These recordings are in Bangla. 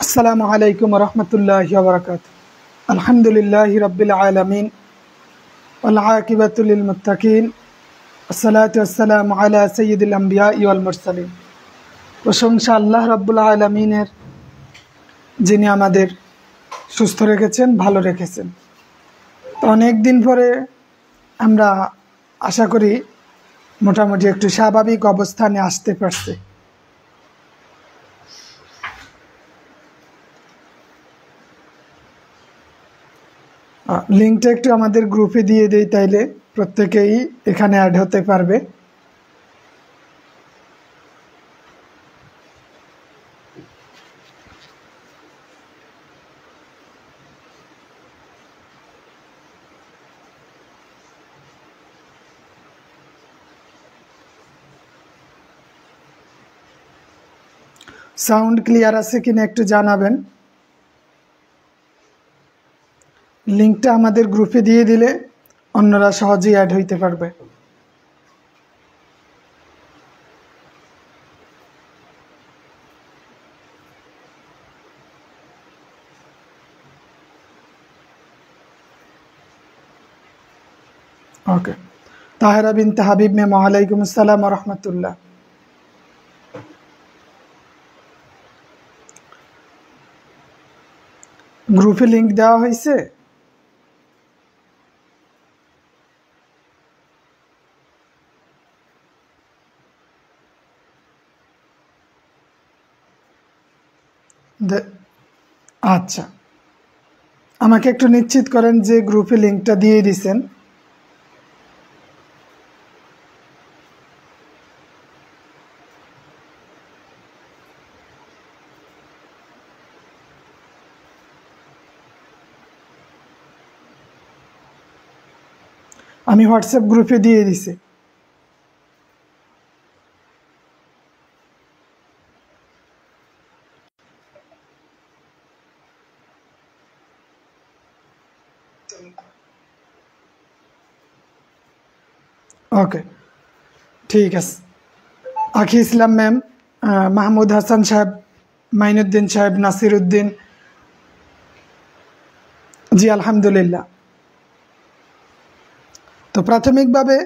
अस्सलामु अलैकुम वरहमतुल्लाहि वबरकातुहू। अल्हम्दुलिल्लाहि रब्बिल आलमीन वल आकिबतु लिल मुत्तकीन अस्सलातु वस्सलामु अला सय्यिदिल अंबियाइ वल मुरसालिन। प्रशंसा आल्लाह रब्बुल आलमीनेर, যিনি আমাদের সুস্থ রেখেছেন, ভালো রেখেছেন। তো অনেক দিন পরে আমরা আশা করি মোটামুটি একটু স্বাভাবিক অবস্থানে আসতে পারছি। লিংকটা একটু আমাদের গ্রুপে দিয়ে দেই, তাইলে প্রত্যেকেই এখানে অ্যাড হতে পারবে। সাউন্ড ক্লিয়ার আছে কিনা একটু জানাবেন। লিংকটা আমাদের গ্রুপে দিয়ে দিলে অন্যরা সহজেই অ্যাড হইতে পারবে। ওকে, তাহেরা বিনতে হাবিব ম্যাম, ওয়ালাইকুম আসসালাম ওয়া রাহমাতুল্লাহ। গ্রুপে লিংক দেওয়া হয়েছে। আচ্ছা, আমাকে একটু নিশ্চিত করেন যে গ্রুপে লিংকটা দিয়ে দিছেন। আমি হোয়াটসঅ্যাপ গ্রুপে দিয়ে দিছি। ওকে, ঠিক আছে। আখি ইসলাম ম্যাম, মাহমুদ হাসান সাহেব, মাইনুদ্দিন সাহেব, নাসির উদ্দিন, জি আলহামদুলিল্লাহ। তো প্রাথমিকভাবে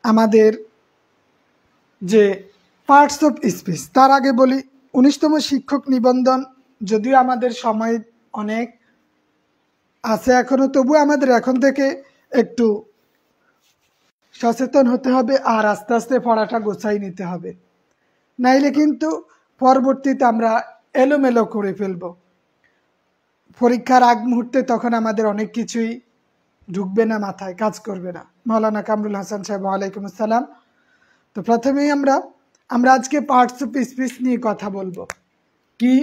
আমাদের যে পার্টস অফ স্পিচ, তার আগে বলি 19তম শিক্ষক নিবন্ধন, যদিও আমাদের সময় অনেক আছে এখনো, তবুও আমাদের এখন থেকে একটু সচেতন হতে হবে আর আস্তে আস্তে পড়াটা গোছাই নিতে হবে, নাইলে কিন্তু পরবর্তীতে আমরা এলোমেলো করে ফেলব। পরীক্ষার আগ মুহূর্তে তখন আমাদের অনেক কিছুই ঢুকবে না, মাথায় কাজ করবে না। মাওলানা কামরুল হাসান সাহেব, ওয়ালাইকুম আসসালাম। তো প্রথমেই আমরা আজকে পার্টস অফ স্পিচ নিয়ে কথা বলবো। কি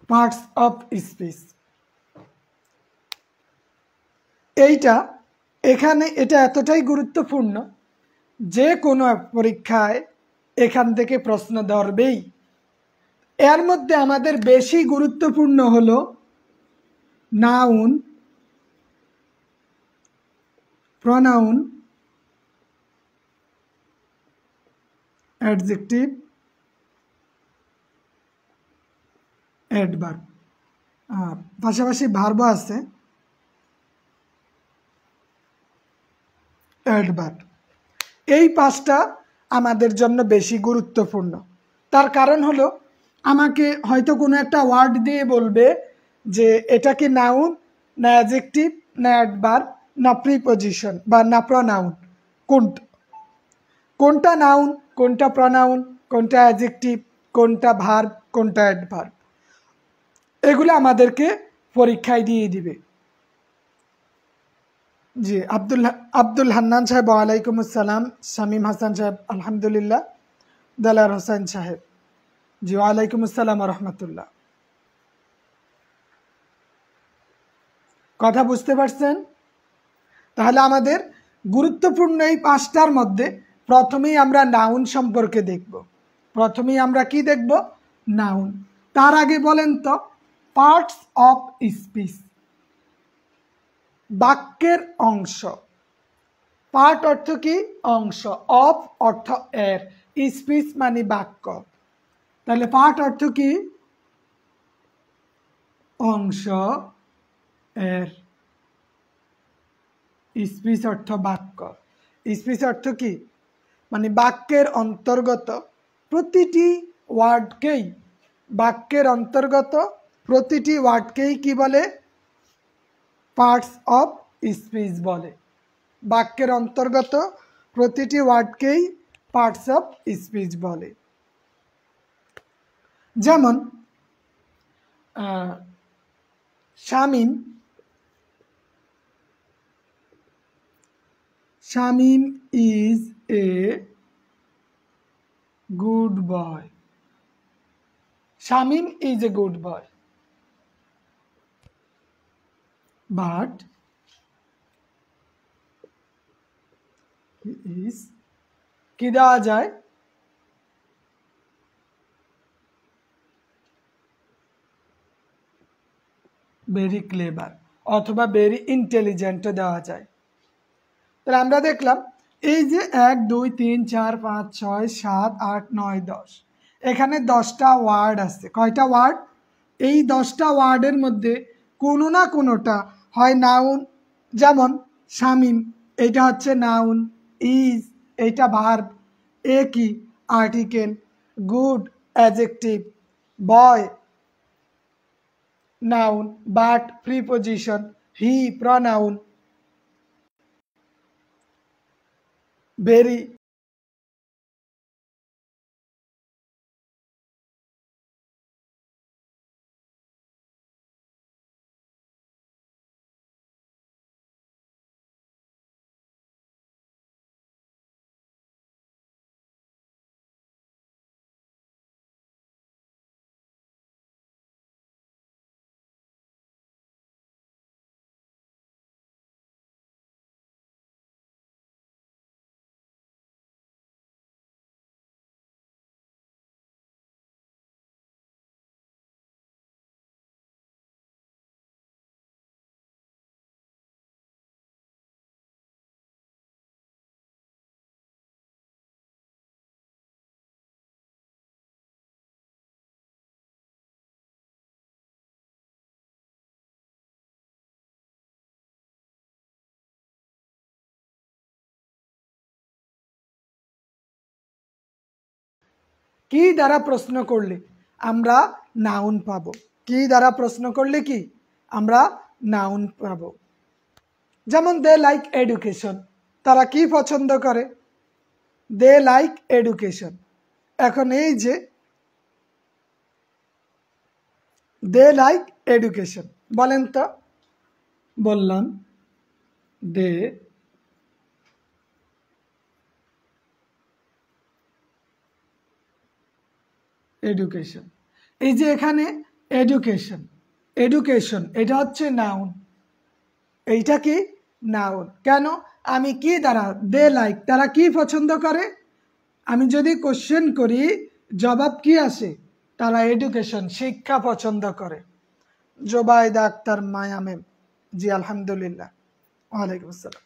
পার্টস অফ স্পিচ, এটা এতটাই গুরুত্বপূর্ণ যে কোনো পরীক্ষায় এখান থেকে প্রশ্ন ধরবেই। এর মধ্যে আমাদের বেশি গুরুত্বপূর্ণ হলো নাউন, প্রনাউন, অ্যাডজেক্টিভ, অ্যাডভার্ব, পাশাপাশি ভার্বও আছে, অ্যাডভার্ব। এই পাঁচটা আমাদের জন্য বেশি গুরুত্বপূর্ণ। তার কারণ হলো, আমাকে হয়তো কোনো একটা ওয়ার্ড দিয়ে বলবে যে এটা কি নাউন, না অ্যাডজেক্টিভ, না অ্যাডভার্ব, না প্রিপজিশন বা না প্রনাউন। কোনটা নাউন, কোনটা প্রনাউন, কোনটা অ্যাডজেক্টিভ, কোনটা ভার্ব, কোনটা অ্যাডভার্ব, এগুলো আমাদেরকে পরীক্ষায় দিয়ে দিবে। জি আব্দুল হান্নান সাহেব, ওয়ালাইকুম আসসালাম। শামীম হাসান সাহেব, আলহামদুলিল্লাহ। দালার হোসেন সাহেব, জি ওয়ালাইকুম আসসালাম ওয়া রাহমাতুল্লাহ। কথা বুঝতে পারছেন? তাহলে আমাদের গুরুত্বপূর্ণ এই পাঁচটার মধ্যে প্রথমেই আমরা নাউন সম্পর্কে দেখব। প্রথমেই আমরা কি দেখব? নাউন। তার আগে বলেন তো, পার্টস অফ স্পিচ, বাক্যের অংশ। পার্ট অর্থ কি অংশ, অফ অর্থ এর, স্পিচ মানে বাক্য। তাহলে পার্ট অর্থ কি অংশ এর, স্পিচ অর্থ বাক্য। স্পিচ অর্থ কি মানে বাক্যের অন্তর্গত প্রতিটি ওয়ার্ডকেই, বাক্যের অন্তর্গত প্রতিটি ওয়ার্ডকেই কি বলে পার্টস অফ স্পিচ বলে। বাক্যের অন্তর্গত প্রতিটি ওয়ার্ডকেই পার্টস অফ স্পিচ বলে। যেমন Shamim, Shamim is a good boy. Shamim is a good boy, but is কি দেওয়া যায় ভেরি ক্লেভার অথবা ভেরি ইন্টেলিজেন্ট দেওয়া যায়। তাহলে আমরা দেখলাম এই যে 1 2 3 4 5 6 7 8 9 10, এখানে 10টা ওয়ার্ড আছে। কয়টা ওয়ার্ড? এই 10টা ওয়ার্ডের মধ্যে কোনো না কোনোটা হয় নাউন, যেমন শামীম এটা হচ্ছে নাউন, ইজ এটা ভার্ব, এ কি article, good adjective, boy noun, but preposition, he pronoun, very কি দ্বারা প্রশ্ন করলে আমরা নাউন পাবো। কি দ্বারা প্রশ্ন করলে কি আমরা নাউন পাবো। যেমন দে লাইক এডুকেশন, তারা কি পছন্দ করে, দে লাইক এডুকেশন। এখন এই যে দে লাইক এডুকেশন বলেন তো, বললাম দে এডুকেশন। এই যে এখানে এডুকেশন, এডুকেশন এটা হচ্ছে নাউন, এইটা কি নাউন। কেন? আমি কি দ্বারা, দে লাইক তারা কি পছন্দ করে। আমি যদি কোশ্চেন করি জবাব কি আসে, তারা এডুকেশন শিক্ষা পছন্দ করে। জোবাইদা আক্তার মায়া ম্যাম, জি আলহামদুলিল্লাহ, ওয়ালাইকুম আসসালাম।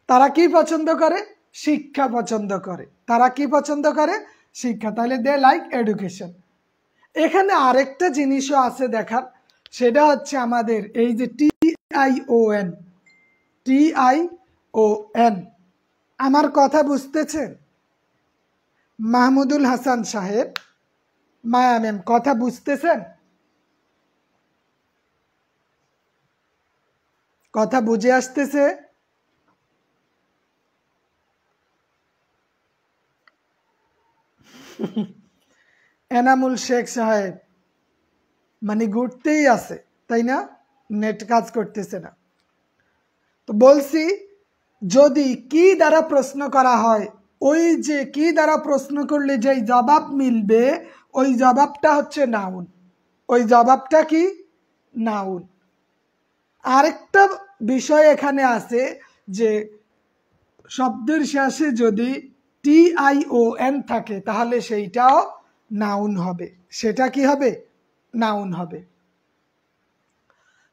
তারা কি পছন্দ করে, শিক্ষা পছন্দ করে। তারা কি পছন্দ করে, শিক্ষা। তাহলে দে লাইক এডুকেশন। এখানে আরেকটা জিনিসও আছে দেখার, সেটা হচ্ছে আমাদের এই যে TION, TION। আমার কথা বুঝতেছেন? মাহমুদুল হাসান সাহেব, মায়া ম্যাম কথা বুঝতেছেন? কথা বুঝে আসতেছে? এনামুল শেখ সাহেব মানে ঘুরতেই আছে তাই না, নেট কাজ করতেছে না। তো বলছি যদি কি দ্বারা প্রশ্ন করা হয়, ওই যে কি দ্বারা প্রশ্ন করলে যেই জবাব মিলবে ওই জবাবটা হচ্ছে নাউন। ওই জবাবটা কি নাউন। আরেকটা বিষয় এখানে আছে যে শব্দের শেষে যদি TION থাকে তাহলে সেইটাও নাউন হবে, সেটা কি হবে নাউন হবে।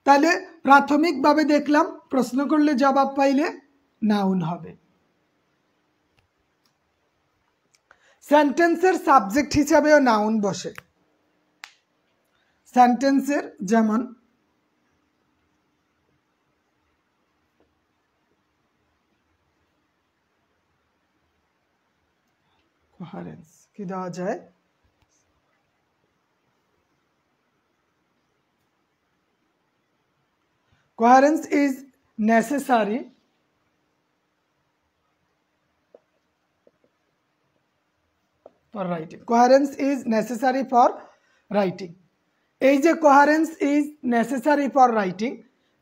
তাহলে প্রাথমিকভাবে দেখলাম প্রশ্ন করলে জবাব পাইলে নাউন হবে। সেন্টেন্সের সাবজেক্ট হিসাবেও নাউন বসে। সেন্টেন্সের যেমন কোহারেন্স কি দেওয়া যায়, coherence is necessary for writing. Coherence is necessary for writing. এই যে coherence is necessary for writing,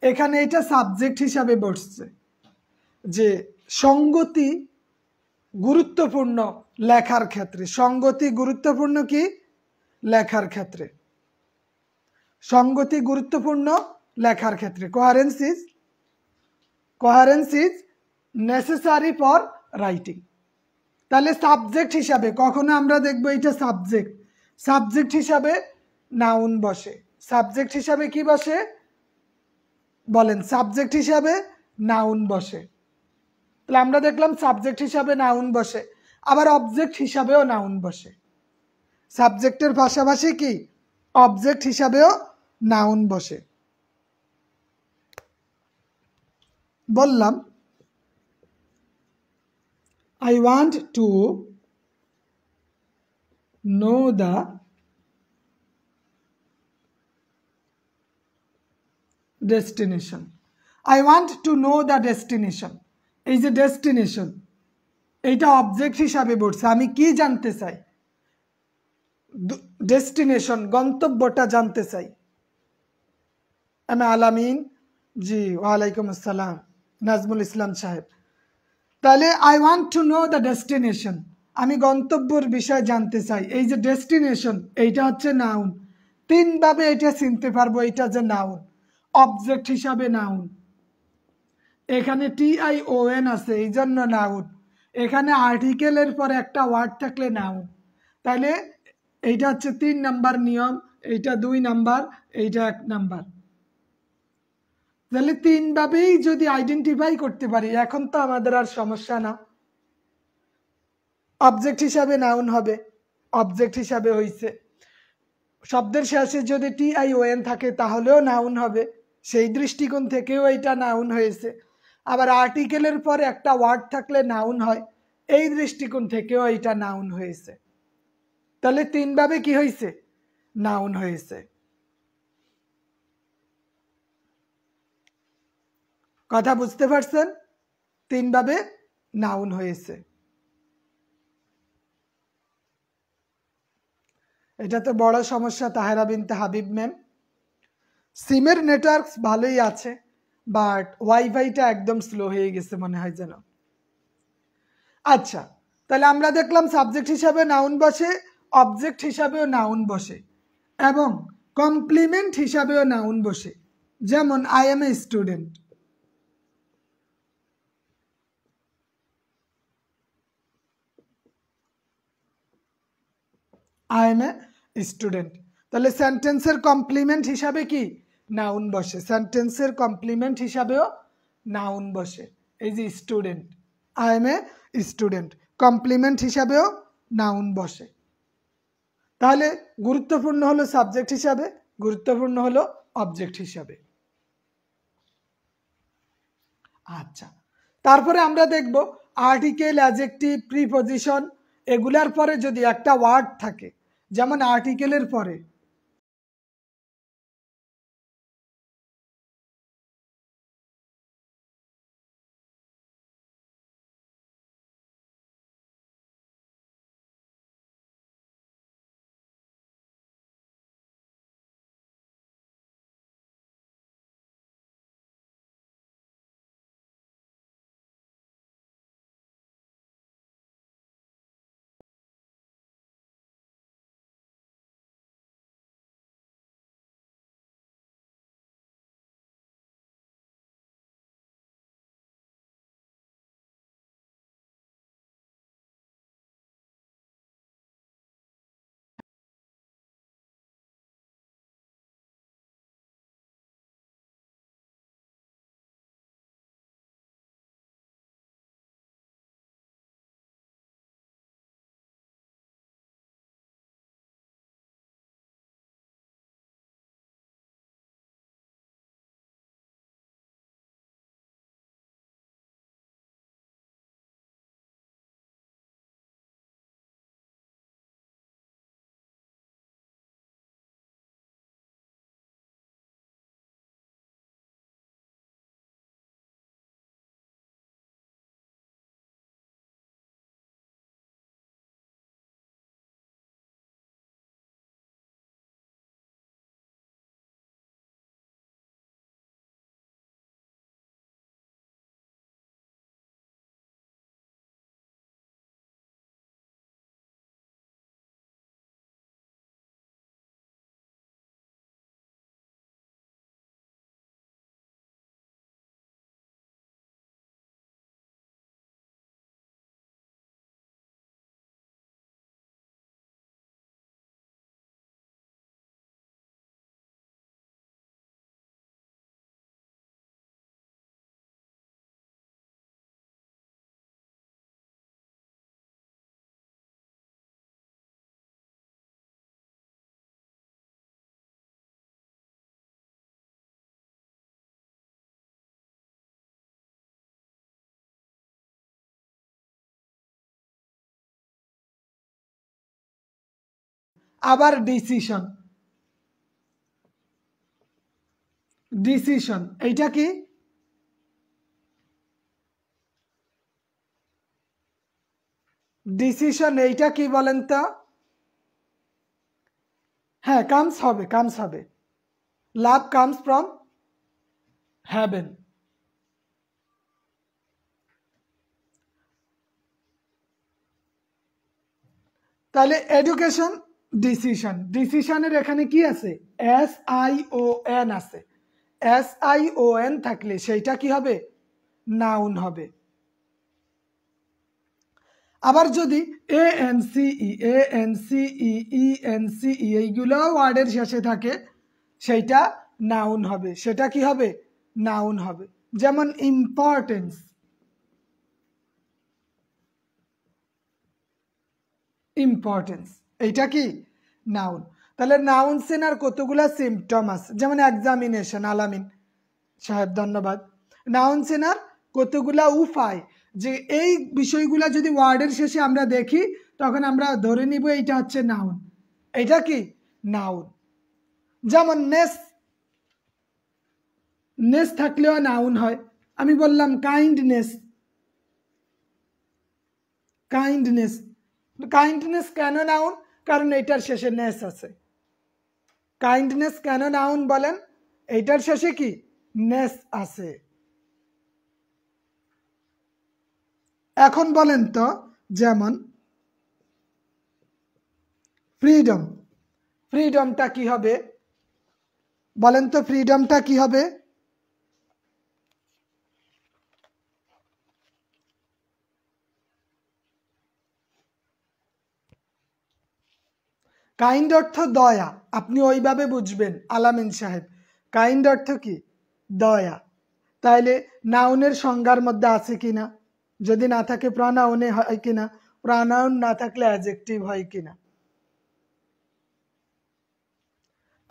এখানে এটা সাবজেক্ট হিসাবে বসছে যে সঙ্গতি গুরুত্বপূর্ণ লেখার ক্ষেত্রে। সঙ্গতি গুরুত্বপূর্ণ কি লেখার ক্ষেত্রে, সঙ্গতি গুরুত্বপূর্ণ লেখার ক্ষেত্রে coherence is necessary for writing. তাহলে সাবজেক্ট হিসাবে কখনো আমরা দেখবো এটা সাবজেক্ট হিসাবে নাউন বসে। সাবজেক্ট হিসাবে কি বসে বলেন, সাবজেক্ট হিসাবে নাউন বসে। তাহলে আমরা দেখলাম সাবজেক্ট হিসাবে নাউন বসে, আবার অবজেক্ট হিসাবেও নাউন বসে। সাবজেক্টের পাশাপাশি কি অবজেক্ট হিসাবেও নাউন বসে। বললাম I want to know the destination. I want to know the destination. এই যে ডেস্টিনেশন, এইটা অবজেক্ট হিসাবে বলছে। আমি কি জানতে চাই, ডেস্টিনেশন গন্তব্যটা জানতে চাই। আমি আলামিন, জি ওয়ালাইকুম আসসালাম, নাজমুল ইসলাম সাহেব। তাহলে I want to know the destination, আমি গন্তব্যের বিষয় জানতে চাই। এই যে ডেস্টিনেশন, এইটা হচ্ছে নাউন। তিনভাবে এটা চিনতে পারবো এটা যে নাউন। অবজেক্ট হিসাবে নাউন, এখানে TION আছে এই জন্য নাউন। এখানে আর্টিকেলের পরে একটা ওয়ার্ড থাকলে নাউন। তাহলে এইটা হচ্ছে 3 নাম্বার নিয়ম, এইটা 2 নাম্বার, এইটা 1 নাম্বার। তাহলে তিনভাবেই যদি আইডেন্টিফাই করতে পারি, এখন তো আমাদের আর সমস্যা না। অবজেক্ট হিসাবে নাউন হবে, অবজেক্ট হিসাবে হইছে। শব্দের শেষে যদি TION থাকে তাহলেও নাউন হবে, সেই দৃষ্টিকোণ থেকেও এটা নাউন হয়েছে। আবার আর্টিকেলের পরে একটা ওয়ার্ড থাকলে নাউন হয়, এই দৃষ্টিকোণ থেকেও এটা নাউন হয়েছে। তাহলে তিনভাবে কি হয়েছে, নাউন হয়েছে। কথা বুঝতে পারছেন? তিনভাবে নাউন হয়েছে। এটা তো বড় সমস্যা তাহেরা বিনতে হাবিব ম্যাম। সিমের নেটওয়ার্ক ভালোই আছে, বাট ওয়াইফাইটা একদম স্লো হয়ে গেছে মনে হয় যেন। আচ্ছা, তাহলে আমরা দেখলাম সাবজেক্ট হিসাবে নাউন বসে, অবজেক্ট হিসাবেও নাউন বসে, এবং কমপ্লিমেন্ট হিসাবেও নাউন বসে। যেমন I am a student, I am a student. তাহলে সেন্টেন্সের কমপ্লিমেন্ট হিসাবে কি নাউন বসে, সেন্টেন্সের কমপ্লিমেন্ট হিসাবেও নাউন বসে। এই যে student, I am a student, complement হিসাবেও নাউন বসে। তাহলে গুরুত্বপূর্ণ হলো সাবজেক্ট হিসাবে, গুরুত্বপূর্ণ হলো অবজেক্ট হিসাবে। আচ্ছা, তারপরে আমরা দেখব আর্টিকেল, অ্যাডজেক্টিভ, প্রিপজিশন, এগুলার পরে যদি একটা ওয়ার্ড থাকে, যেমন আর্টিকেলের পরে আবার ডিসিশন, ডিসিশন এইটা কি? ডিসিশন এইটা কি বলেন তো? হ্যাঁ, কামস হবে, কামস হবে। লাভ কামস ফ্রম হ্যাভেন। তাহলে এডুকেশন, ডিসিশন, ডিসিশনের এখানে কি আছে? SION আছে। SION থাকলে সেইটা কি হবে? নাউন হবে। আবার যদি ANCE এইগুলো ওয়ার্ডের শেষে থাকে সেইটা নাউন হবে। সেটা কি হবে? নাউন হবে। যেমন ইম্পর্টেন্স, ইম্পর্টেন্স এইটা কি? নাউন। তাহলে নাউন চেনার কতগুলা সিমটম আছে, যেমন এক্সামিনেশন, আলামিন সাহেব ধন্যবাদ। নাউন চেনার কতগুলা উপায়, যে এই বিষয়গুলা যদি ওয়ার্ডের শেষে আমরা দেখি তখন আমরা ধরে নিব এইটা হচ্ছে নাউন। এটা কি? নাউন। যেমন নেস, নেস থাকলেও নাউন হয়। আমি বললাম কাইন্ডনেস, কাইন্ডনেস, কাইন্ডনেস কেন নাউন? কারণ এটার শেষে নেস আছে। কাইন্ডনেস কেন নাউন বলেন? এইটার শেষে কি? নেস আছে। এখন বলেন তো, যেমন ফ্রিডম, ফ্রিডমটা কি হবে বলেন তো? ফ্রিডমটা কি হবে? কাইন্ড অর্থ দয়া, আপনি ওইভাবে বুঝবেন আলামিন সাহেব। কাইন্ড অর্থ কি? দয়া। তাইলে নাউনের সংজ্ঞার মধ্যে আছে কিনা? যদি না থাকে প্রনাউনে হয় কিনা? প্রনাউন না থাকলে অ্যাডজেক্টিভ হয় কিনা?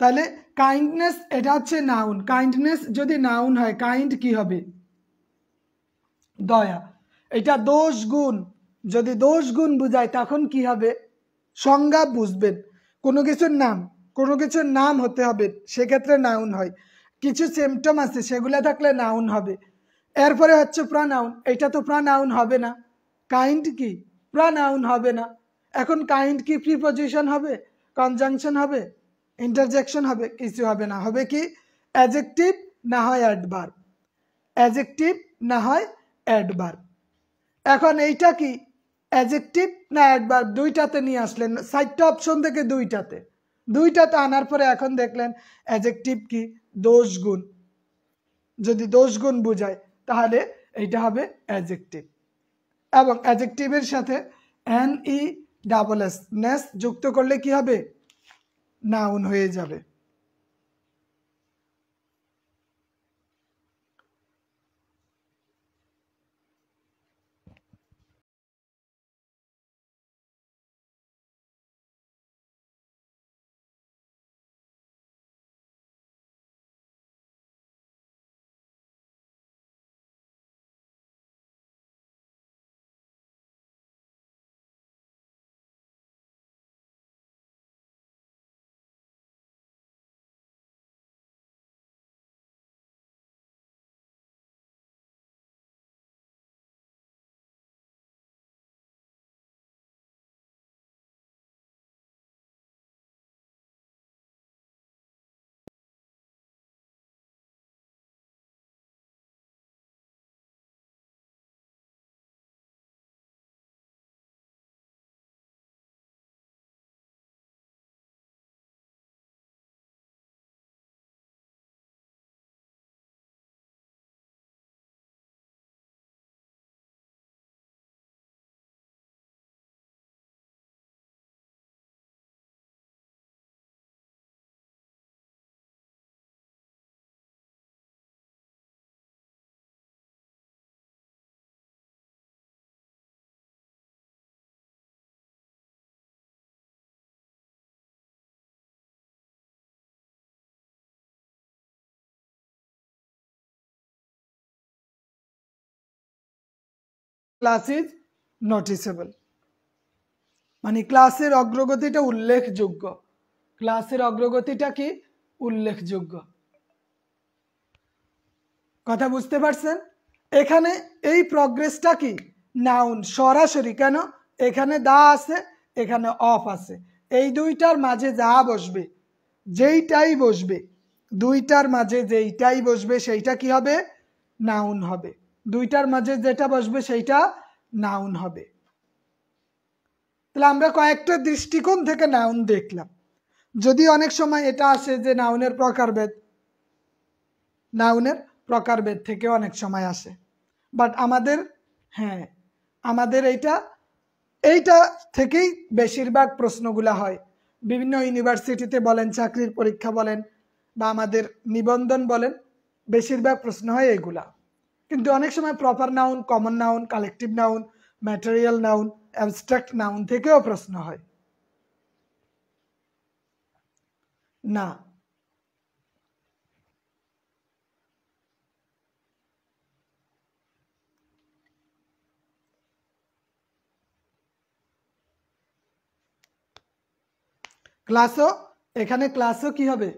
তাহলে কাইন্ডনেস এটা হচ্ছে নাউন। কাইন্ডনেস যদি নাউন হয়, কাইন্ড কি হবে? দয়া। এটা দোষ গুণ, যদি দোষ গুণ বুঝায় তখন কি হবে? সংজ্ঞা বুঝবেন। কোনো কিছুর নাম, কোনো কিছুর নাম হতে হবে, সেক্ষেত্রে নাউন হয়। কিছু সিমটম আছে সেগুলো থাকলে নাউন হবে। এরপরে হচ্ছে প্রনাউন, এটা তো প্রনাউন হবে না। কাইন্ড কি? প্রনাউন হবে না। এখন কাইন্ড কি প্রিপজিশন হবে, কনজাংশন হবে, ইন্টারজেকশন হবে? কিছু হবে না। হবে কি? অ্যাডজেক্টিভ না হয় অ্যাডভার্ব, অ্যাডজেক্টিভ না হয় অ্যাডভার্ব। এখন এইটা কি? অ্যাডজেক্টিভ না অ্যাডভার্ব? দুইটাতে নিয়ে আসলেন, 4টা অপশন থেকে দুইটাতে, দুইটাতে আনার পরে এখন দেখলেন অ্যাডজেক্টিভ কি? দোষ গুণ। যদি দোষ গুণ বুঝায় তাহলে এইটা হবে অ্যাডজেক্টিভ। এবং অ্যাডজেক্টিভের সাথে NESS নেস যুক্ত করলে কি হবে? নাউন হয়ে যাবে। ক্লাস ইজ নোটিসেবল, মানে ক্লাসের অগ্রগতিটা উল্লেখযোগ্য। ক্লাসের অগ্রগতিটা কি উল্লেখযোগ্য। কথা বুঝতে পারছেন? এখানে এই প্রগ্রেসটা কি নাউন সরাসরি, কেন এখানে দা আছে এখানে অফ আছে, এই দুইটার মাঝে যা বসবে যেইটাই বসবে দুইটার মাঝে যেইটাই বসবে সেইটা কি হবে নাউন হবে, দুইটার মাঝে যেটা বসবে সেইটা নাউন হবে। তাহলে আমরা কয়েকটা দৃষ্টিকোণ থেকে নাউন দেখলাম। যদি অনেক সময় এটা আসে যে নাউনের প্রকারভেদ, নাউনের প্রকারভেদ থেকে অনেক সময় আসে, বাট আমাদের আমাদের এইটা থেকেই বেশিরভাগ প্রশ্নগুলা হয়। বিভিন্ন ইউনিভার্সিটিতে বলেন, চাকরির পরীক্ষা বলেন বা আমাদের নিবন্ধন বলেন, বেশিরভাগ প্রশ্ন হয় এগুলা। কিন্তু অনেক সময় proper noun, common noun, collective noun, material noun, abstract noun থেকেও প্রশ্ন হয় না। ক্লাসও, এখানে ক্লাসও কি হবে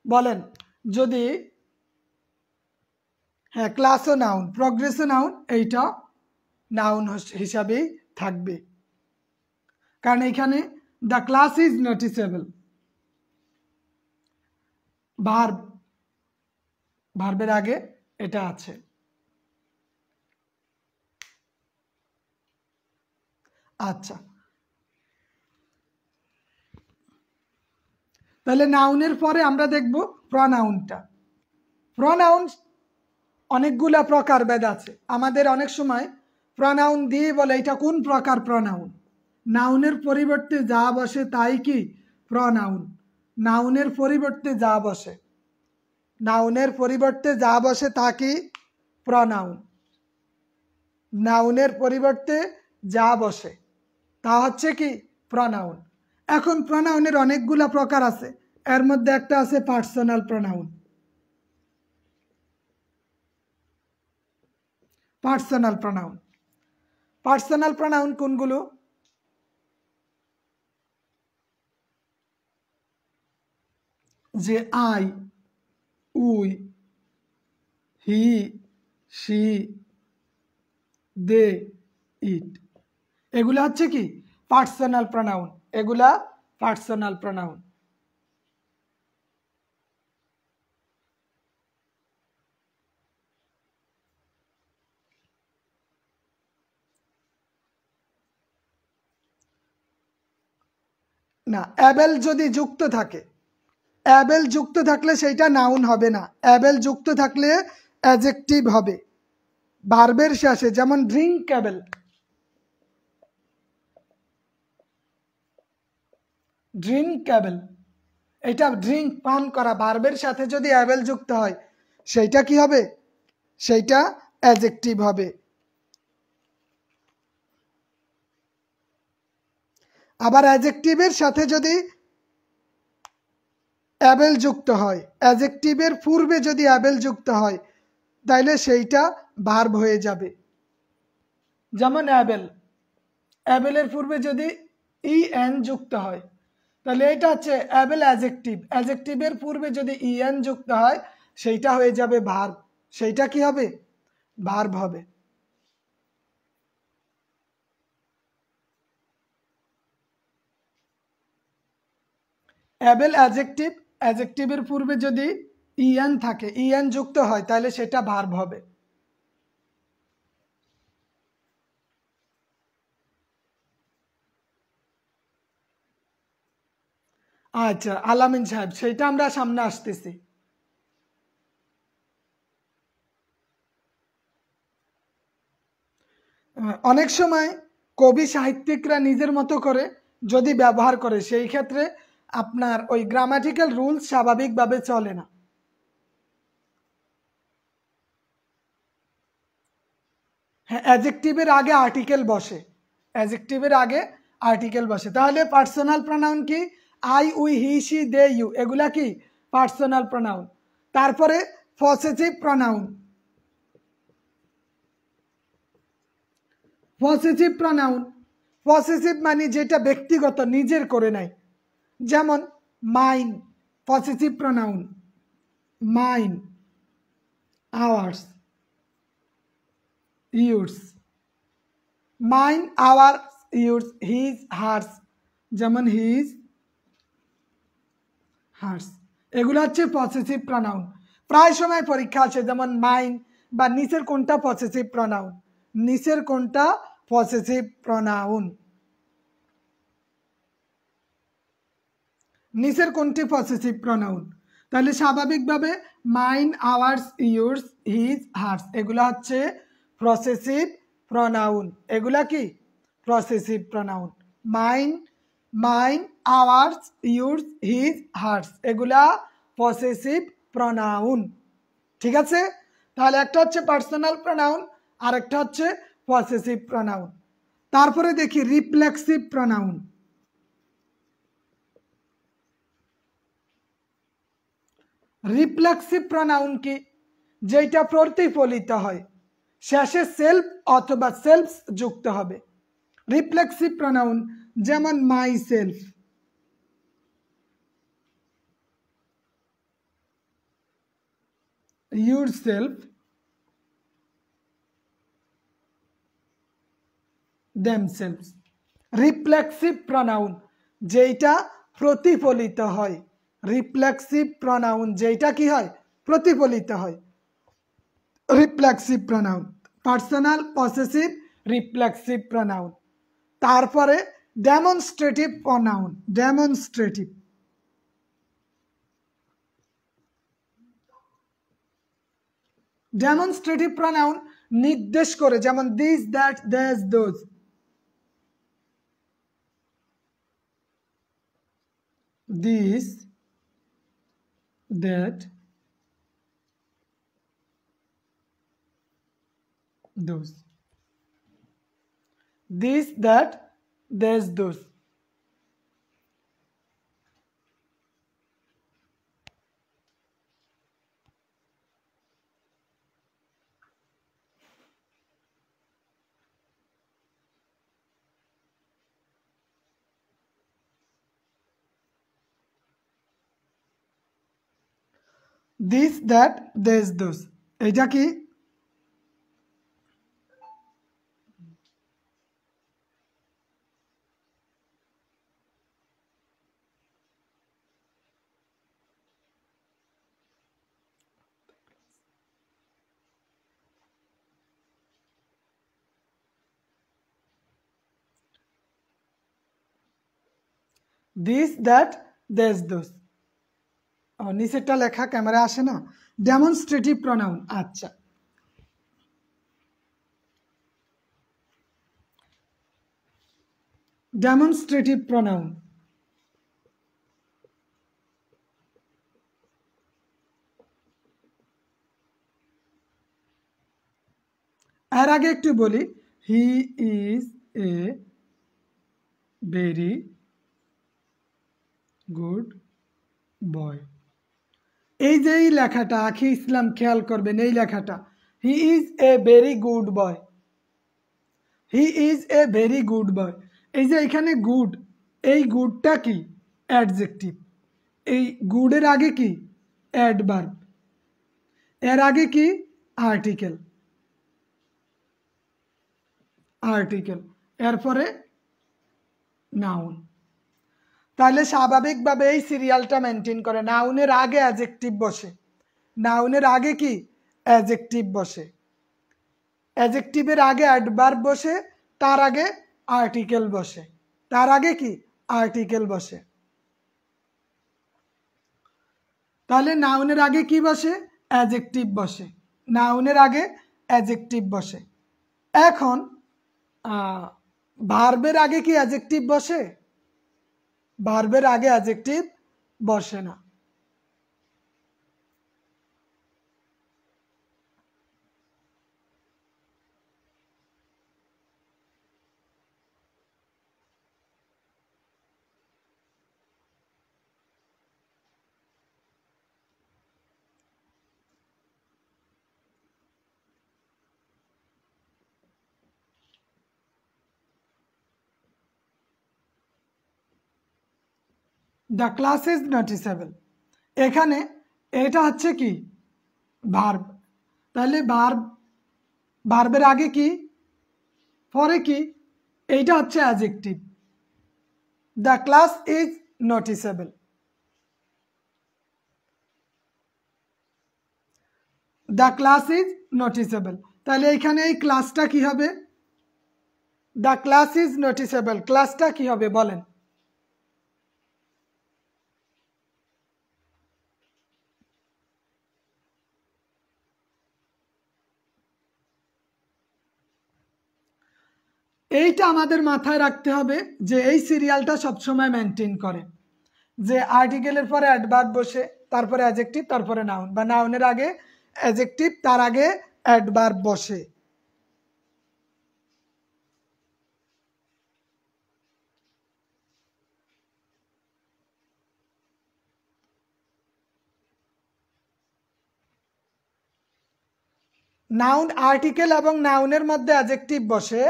বলেন, যদি ক্লাসও নাউন, প্রগ্রেসও নাউন, এইটা নাউন হিসাবেই থাকবে, কারণ এখানে the class is noticeable. Verb, ভার্বের আগে এটা আছে। আচ্ছা, তাহলে নাউনের পরে আমরা দেখব প্রনাউনটা। প্রনাউন অনেকগুলা প্রকারভেদ আছে। আমাদের অনেক সময় প্রনাউন দিয়ে বলে এটা কোন প্রকার প্রনাউন। নাউনের পরিবর্তে যা বসে তাই কি প্রনাউন। নাউনের পরিবর্তে যা বসে, নাউনের পরিবর্তে যা বসে তা কি প্রনাউন। নাউনের পরিবর্তে যা বসে তা হচ্ছে কি প্রনাউন। এখন প্রনাউনের অনেকগুলা প্রকার আছে, এর মধ্যে একটা আছে personal pronoun. Personal pronoun, personal pronoun কোনগুলো? যে আই, উই, হি, শি, দে, ইট, এগুলা হচ্ছে কি পার্সোনাল প্রনাউন। এগুলা পার্সোনাল প্রনাউন। না, অ্যাবেল যদি যুক্ত থাকে, অ্যাবেল যুক্ত থাকলে সেইটা নাউন হবে না। অ্যাবেল যুক্ত থাকলে অ্যাডজেক্টিভ হবে ভার্বের শেষে, যেমন ড্রিঙ্কেবল। ড্রিঙ্কেবল, এটা ড্রিঙ্ক পান করা, ভার্বের সাথে যদি অ্যাবেল যুক্ত হয় সেইটা কি হবে? সেইটা অ্যাডজেক্টিভ হবে। আবার অ্যাডজেক্টিভের সাথে যদি অ্যাবেল যুক্ত হয়, অ্যাডজেক্টিভের পূর্বে যদি অ্যাবেল যুক্ত হয় তাইলে সেইটা ভার্ব হয়ে যাবে। যেমন অ্যাবেল, অ্যাবেলের পূর্বে যদি ই এন যুক্ত হয় তাহলে এটা হচ্ছে অ্যাবেল অ্যাডজেক্টিভ। অ্যাডজেক্টিভের পূর্বে যদি ই এন যুক্ত হয় সেইটা হয়ে যাবে ভার্ব। সেইটা কি হবে? ভার্ব হবে। অ্যাবেল অ্যাডজেক্টিভ, অ্যাডজেক্টিভের পূর্বে যদি ই এন থাকে, ই এন যুক্ত হয় তাহলে সেটা ভার্ব হবে। আচ্ছা আলামিন সাহেব, সেইটা আমরা সামনে আসতেছি। অনেক সময় কবি সাহিত্যিকরা নিজের মতো করে যদি ব্যবহার করে সেই ক্ষেত্রে আপনার ওই গ্রামাটিক্যাল রুলস স্বাভাবিকভাবে চলে না। হ্যাঁ, অ্যাডজেক্টিভের আগে আর্টিকেল বসে, অ্যাডজেক্টিভের আগে আর্টিকেল বসে। তাহলে পার্সোনাল প্রোনাউন কি? I, we, he, she, they, you, এগুলা কি পার্সোনাল প্রোনাউন। তারপরে possessive pronoun. Possessive pronoun, possessive মানে যেটা ব্যক্তিগত, নিজের করে নাই। যেমন mine, possessive pronoun, mine, ours, yours, mine, ours, yours, his, hers, যেমন his, hers, এগুলো হচ্ছে পসেসিভ প্রনাউন। প্রায় সময় পরীক্ষা আছে, যেমন মাইন বা নিচের কোনটা পসেসিভ প্রনাউন, নিচের কোনটা পসেসিভ প্রনাউন, নিচের কোনটি পসেসিভ প্রনাউন। তাহলে স্বাভাবিকভাবে mine, ours, yours, his, hers এগুলা হচ্ছে প্রসেসিভ প্রনাউন। এগুলা কি possessive pronoun. Mine, mine, ours, yours, his, hers এগুলা পসেসিভ প্রনাউন। ঠিক আছে, তাহলে একটা হচ্ছে পার্সোনাল প্রনাউন আর একটা হচ্ছে পসেসিভ প্রনাউন। তারপরে দেখি রিফ্লেক্সিভ প্রনাউন। রিফ্লেক্সিভ প্রনাউন কি, যেটা প্রতিফলিত হয়, শেষে সেলফ অথবা সেলফ যুক্ত হবে। রিফ্লেক্সিভ প্রনাউন যেমন my self, your self, themselves। Reflexive pronoun যেটা প্রতিফলিত হয়, রিফ্লেক্সিভ প্রনাউন যেটা কি হয় প্রতিফলিত হয়, reflexive pronoun. Personal, possessive, reflexive pronoun. তারপরে demonstrative pronoun, demonstrative, demonstrative pronoun নির্দেশ করে, যেমন this, that, these, those. This, দ্যাট, those, this, that, this, those। this, that, this, those এটা কি this, that, this, those। নিচেরটা লেখা ক্যামেরা আসে না। ডেমনস্ট্রেটিভ প্রনাউন, আচ্ছা, ডেমনস্ট্রেটিভ প্রনাউন এর আগে একটু বলি, he is a very good boy. এই যে এই লেখাটা আখি ইসলাম খেয়াল করবেন, এই লেখাটা he is a very good boy, he is a very good boy. এই যে এখানে গুড, এই গুডটা কি অ্যাডজেক্টিভ, এই গুডের আগে কি অ্যাডভার্ব, এর আগে কি আর্টিকেল, আর্টিকেল, এরপরে নাউন। তাহলে স্বাভাবিকভাবে এই সিরিয়ালটা মেনটেন করে, নাউনের আগে অ্যাডজেক্টিভ বসে, নাউনের আগে কি অ্যাডজেক্টিভ বসে, অ্যাডজেক্টিভের আগে অ্যাডভার্ব বসে, তার আগে আর্টিকেল বসে, তার আগে কি আর্টিকেল বসে। তাহলে নাউনের আগে কি বসে অ্যাডজেক্টিভ বসে, নাউনের আগে অ্যাডজেক্টিভ বসে। এখন ভার্বের আগে কি অ্যাডজেক্টিভ বসে, ভার্বের আগে অ্যাডজেক্টিভ বসে না। দ্য ক্লাস ইজ নোটিসেবল, এখানে এটা হচ্ছে কি ভার্ব, তাহলে ভার্বের আগে কি পরে কি, এইটা হচ্ছে adjective. The class is noticeable, the class is noticeable, তাহলে এখানে এই ক্লাসটা কি হবে, দ্য ক্লাস ইজ নোটিসেবল, ক্লাসটা কি হবে বলেন? এইটা আমাদের মাথায় রাখতে হবে যে এই সিরিয়ালটা সবসময় মেনটেন করে যে আর্টিকেলের পরে অ্যাডভার্ব বসে, তারপরে অ্যাডজেক্টিভ, তারপরে নাউন, বা নাউনের আগে অ্যাডজেক্টিভ, তার আগে অ্যাডভার্ব বসে। নাউন আর্টিকেল এবং নাউনের মধ্যে অ্যাডজেক্টিভ বসে,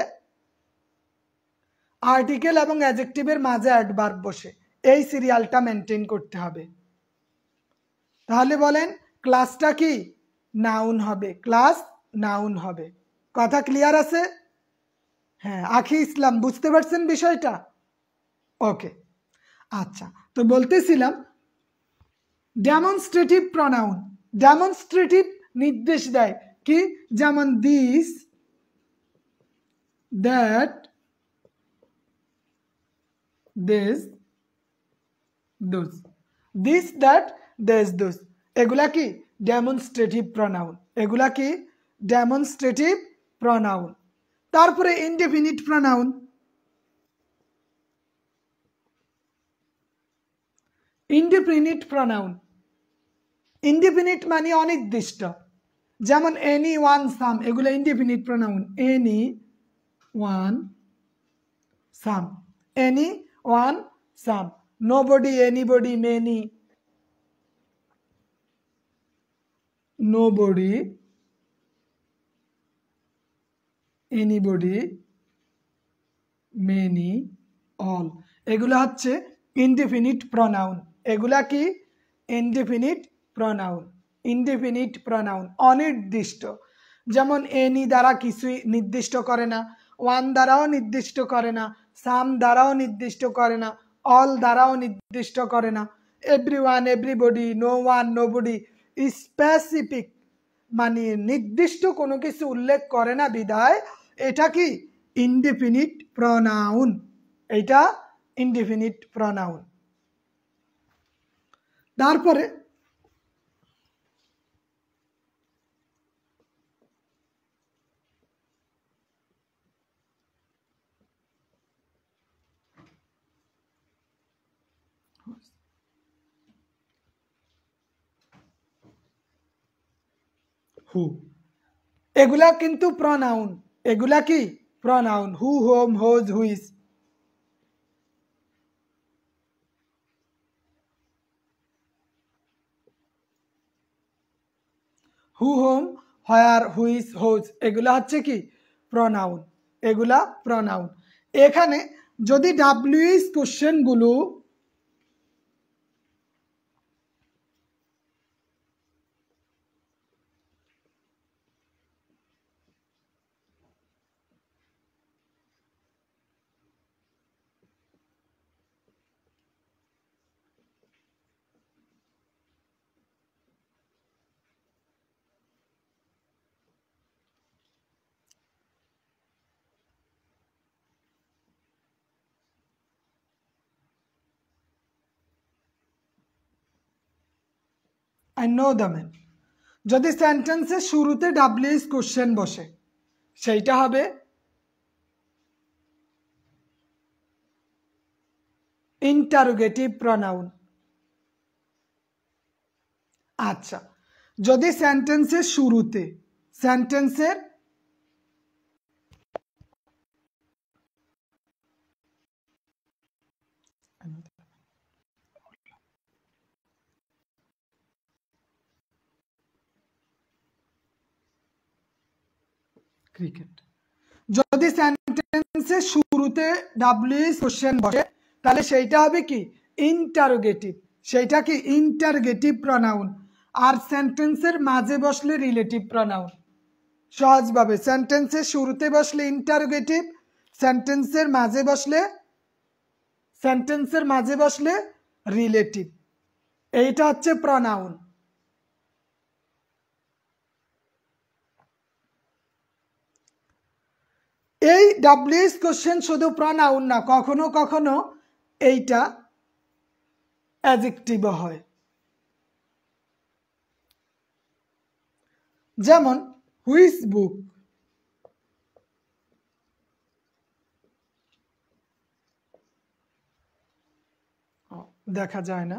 আর্টিকেল এবং অ্যাডজেক্টিভের মাঝে অ্যাডভার্ব বসে, এই সিরিয়ালটা মেনটেন করতে হবে। তাহলে বলেন ক্লাসটা কি নাউন হবে, ক্লাস নাউন হবে। কথা ক্লিয়ার আছে? হ্যাঁ, আখি ইসলাম বুঝতে পারছেন বিষয়টা? ওকে, আচ্ছা, তো বলতেছিলাম ডেমনস্ট্রেটিভ প্রনাউন, ডেমনস্ট্রেটিভ নির্দেশ দেয় কি, যেমন this, that, this, those, this, that, this, those, এগুলা কি ডেমনস্ট্রেটিভ প্রনাউন, এগুলা কি ডেমনস্ট্রেটিভ প্রনাউন। তারপরে indefinite pronoun, indefinite pronoun, indefinite মানে অনির্দিষ্ট, যেমন এনি ওয়ান সাম, এগুলো indefinite pronoun, any one some, any one some, nobody, anybody, many, nobody, anybody, many, all, এগুলো হচ্ছে ইনডেফিনিট প্রনাউন। এগুলা কি ইনডেফিনিট প্রনাউন, ইনডেফিনিট প্রনাউন অনির্দিষ্ট, যেমন এনি দ্বারা কিছুই নির্দিষ্ট করে না, ওয়ান দ্বারাও নির্দিষ্ট করে না, সাম দ্বারাও নির্দিষ্ট করে না, অল দ্বারাও নির্দিষ্ট করে না, everyone, everybody, no one, nobody, specific মানে নির্দিষ্ট কোনো কিছু উল্লেখ করে না বিধায় এটা কি ইনডেফিনিট প্রনাউন, এটা ইনডেফিনিট প্রনাউন। তারপরে হু, এগুলা কিন্তু প্রনাউন, এগুলা কি প্রনাউন, হু, হোম, হোজ, হুইজ। হু, হোম, হোয়ার, হুইজ, হোজ, এগুলা হচ্ছে কি প্রনাউন, এগুলা প্রনাউন। এখানে যদি ডাব্লিউএইচ কোশ্চেনগুলো আই নো দ্য ম্যান, যদি সেন্টেন্সের শুরুতে ডাব্লিউএইচ কোশ্চেন বসে সেইটা হবে ইন্টারোগেটিভ প্রনাউন। আচ্ছা, যদি সেন্টেন্সের শুরুতে, সেন্টেন্সের ক্রিকেট, যদি সেন্টেন্সের শুরুতে ডাব্লিউএইচ কোশ্চেন বসে তাহলে সেইটা হবে কি ইন্টারোগেটিভ, সেটা কি ইন্টারগেটিভ প্রনাউন। আর সেন্টেন্সের মাঝে বসলে রিলেটিভ প্রনাউন। সহজভাবে সেন্টেন্সের শুরুতে বসলে ইন্টারোগেটিভ, সেন্টেন্সের মাঝে বসলে রিলেটিভ। এইটা হচ্ছে প্রনাউন। এই ডাব্লিউএস কোশ্চেন শুধু প্রনাউন না, কখনো কখনো এইটা অ্যাডজেক্টিভও হয়। যেমন হুইচ বুক, দেখা যায় না,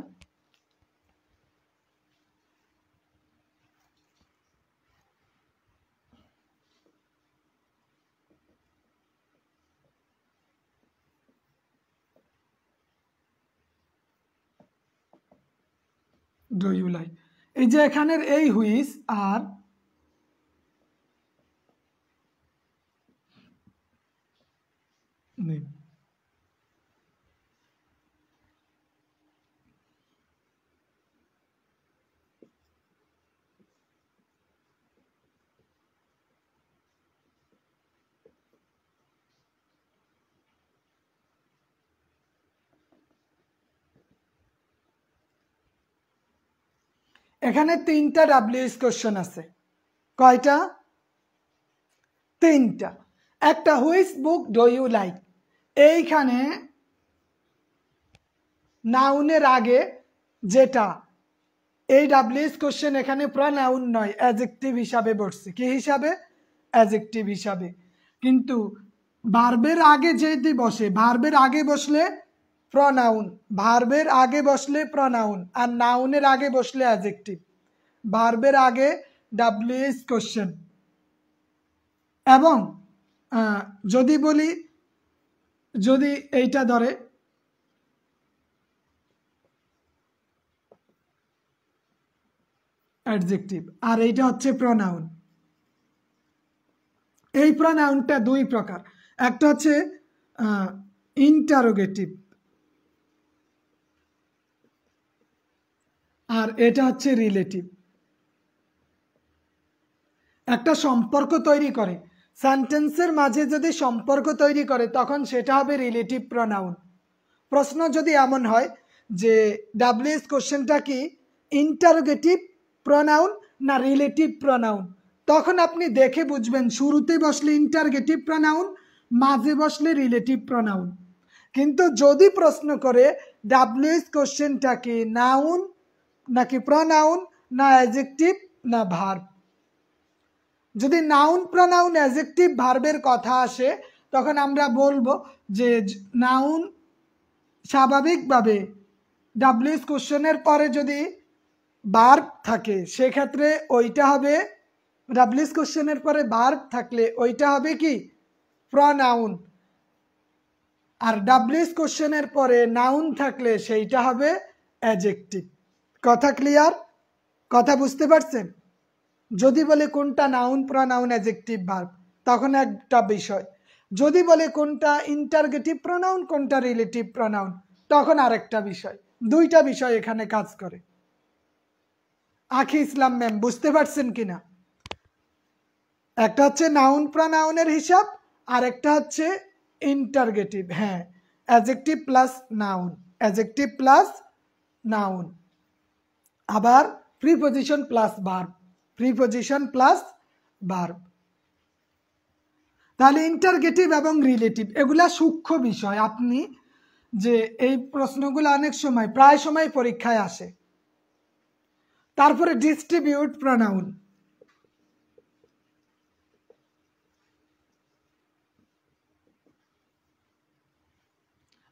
ডু ইউ লাইক, এই যে এখানের এই হুইচ আর এখানে তিনটা ডাব্লিউএস কোশ্চেন আছে। কয়টা? তিনটা। একটা which book do you like, এইখানে নাউনের আগে যেটা, এই ডাব্লিউএস কোশ্চেন এখানে প্রনাউন নয়, অ্যাডজেক্টিভ হিসাবে বসছে। কি হিসাবে? অ্যাডজেক্টিভ হিসাবে। কিন্তু ভার্বের আগে যদি বসে, ভার্বের আগে বসলে প্রনাউন, ভার্বের আগে বসলে প্রনাউন, আর নাউনের আগে বসলে অ্যাডজেক্টিভ। ভার্বের আগে ডাব্লিউএস কোশ্চেন। এবং যদি বলি, যদি এইটা ধরে অ্যাডজেক্টিভ, আর এইটা হচ্ছে প্রনাউন। এই প্রনাউনটা দুই প্রকার, একটা হচ্ছে ইন্টারোগেটিভ, আর এটা হচ্ছে রিলেটিভ। একটা সম্পর্ক তৈরি করে, সেন্টেন্সের মাঝে যদি সম্পর্ক তৈরি করে তখন সেটা হবে রিলেটিভ প্রনাউন। প্রশ্ন যদি এমন হয় যে ডাব্লিউএস কোশ্চেনটা কি ইন্টারোগেটিভ প্রনাউন না রিলেটিভ প্রনাউন, তখন আপনি দেখে বুঝবেন শুরুতে বসলে ইন্টারগেটিভ প্রনাউন, মাঝে বসলে রিলেটিভ প্রনাউন। কিন্তু যদি প্রশ্ন করে ডাব্লিউএস কোশ্চেনটা কি নাউন নাকি প্রনাউন না অ্যাডজেক্টিভ না ভার্ব, যদি নাউন প্রনাউন অ্যাডজেক্টিভ ভার্বের কথা আসে তখন আমরা বলবো যে নাউন স্বাভাবিকভাবে ডাব্লিউএস কোশ্চেনের পরে যদি ভার্ব থাকে সেক্ষেত্রে ওইটা হবে, ডাব্লিউএস কোশ্চেনের পরে ভার্ব থাকলে ওইটা হবে কি প্রনাউন, আর ডাব্লিউএস কোশ্চেনের পরে নাউন থাকলে সেইটা হবে অ্যাডজেক্টিভ। কথা ক্লিয়ার? কথা বুঝতে পারছেন? যদি বলে কোনটা নাউন প্রনাউন অ্যাডজেক্টিভ ভার্ব তখন একটা বিষয়, যদি বলে কোনটা ইন্টারগেটিভ প্রনাউন কোনটা রিলেটিভ প্রনাউন তখন আরেকটা বিষয়। দুইটা বিষয় এখানে কাজ করে। আখি ইসলাম ম্যাম বুঝতে পারছেন কিনা? একটা হচ্ছে নাউন প্রনাউনের হিসাব, আর একটা হচ্ছে ইন্টারগেটিভ। হ্যাঁ, adjective plus noun, adjective plus noun, আবার preposition plus verb, preposition plus verb. তাহলে ইন্টারগেটিভ এবং রিলেটিভ এগুলা সূক্ষ্ম বিষয়। আপনি যে এই প্রশ্নগুলো অনেক সময় প্রায় সময় পরীক্ষায় আসে। তারপরে ডিস্ট্রিবিউট প্রনাউন,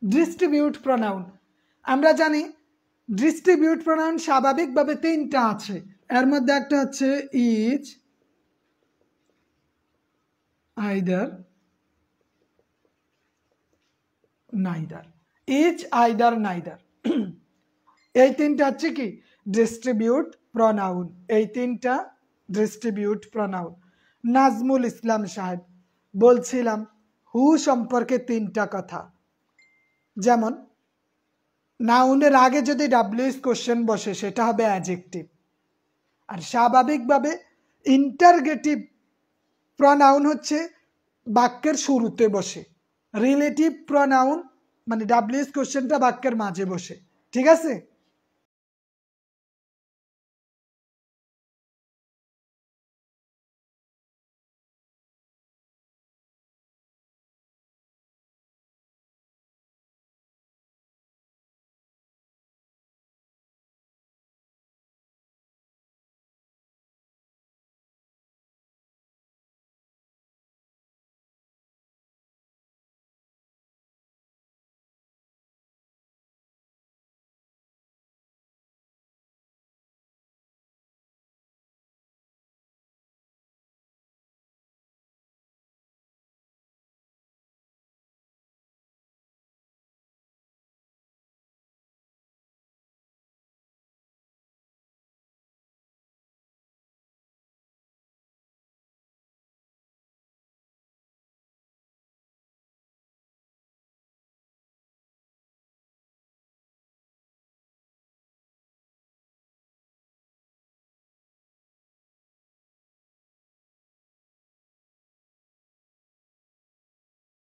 ডিস্ট্রিবিউট প্রনাউন আমরা জানি ডিস্ট্রিবিউট প্রনাউন স্বাভাবিকভাবে তিনটা আছে, এর মধ্যে একটা হচ্ছে is, either, neither, is either neither, এই তিনটা হচ্ছে কি ডিস্ট্রিবিউট প্রনাউন, এই তিনটা ডিস্ট্রিবিউট প্রনাউন। নাজমুল ইসলাম সাহেব বলছিলাম হু সম্পর্কে তিনটা কথা, যেমন নাউনের আগে যদি ডাব্লিউএস কোশ্চেন বসে সেটা হবে অ্যাডজেক্টিভ। আর স্বাভাবিকভাবে ইন্টারগেটিভ প্রনাউন হচ্ছে বাক্যের শুরুতে বসে, রিলেটিভ প্রনাউন মানে ডাব্লিউএস কোশ্চেনটা বাক্যের মাঝে বসে। ঠিক আছে?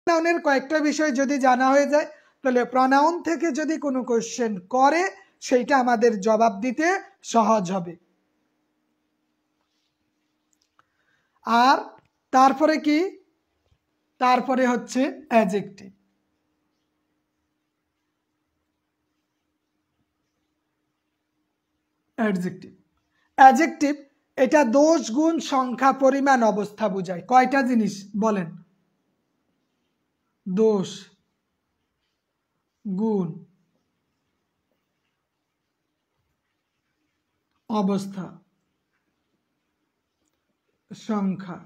প্রনাউনের কয়েকটা বিষয় যদি জানা হয়ে যায় তাহলে প্রনাউন থেকে যদি কোনো কোশ্চেন করে সেইটা আমাদের জবাব দিতে সহজ হবে। আর তারপরে কি, তারপরে হচ্ছে অ্যাডজেক্টিভ। অ্যাডজেক্টিভ অ্যাডজেক্টিভ এটা দোষ গুণ সংখ্যা পরিমাণ অবস্থা বোঝায়। কয়টা জিনিস বলেন? দোষ, গুণ, অবস্থা, সংখ্যা,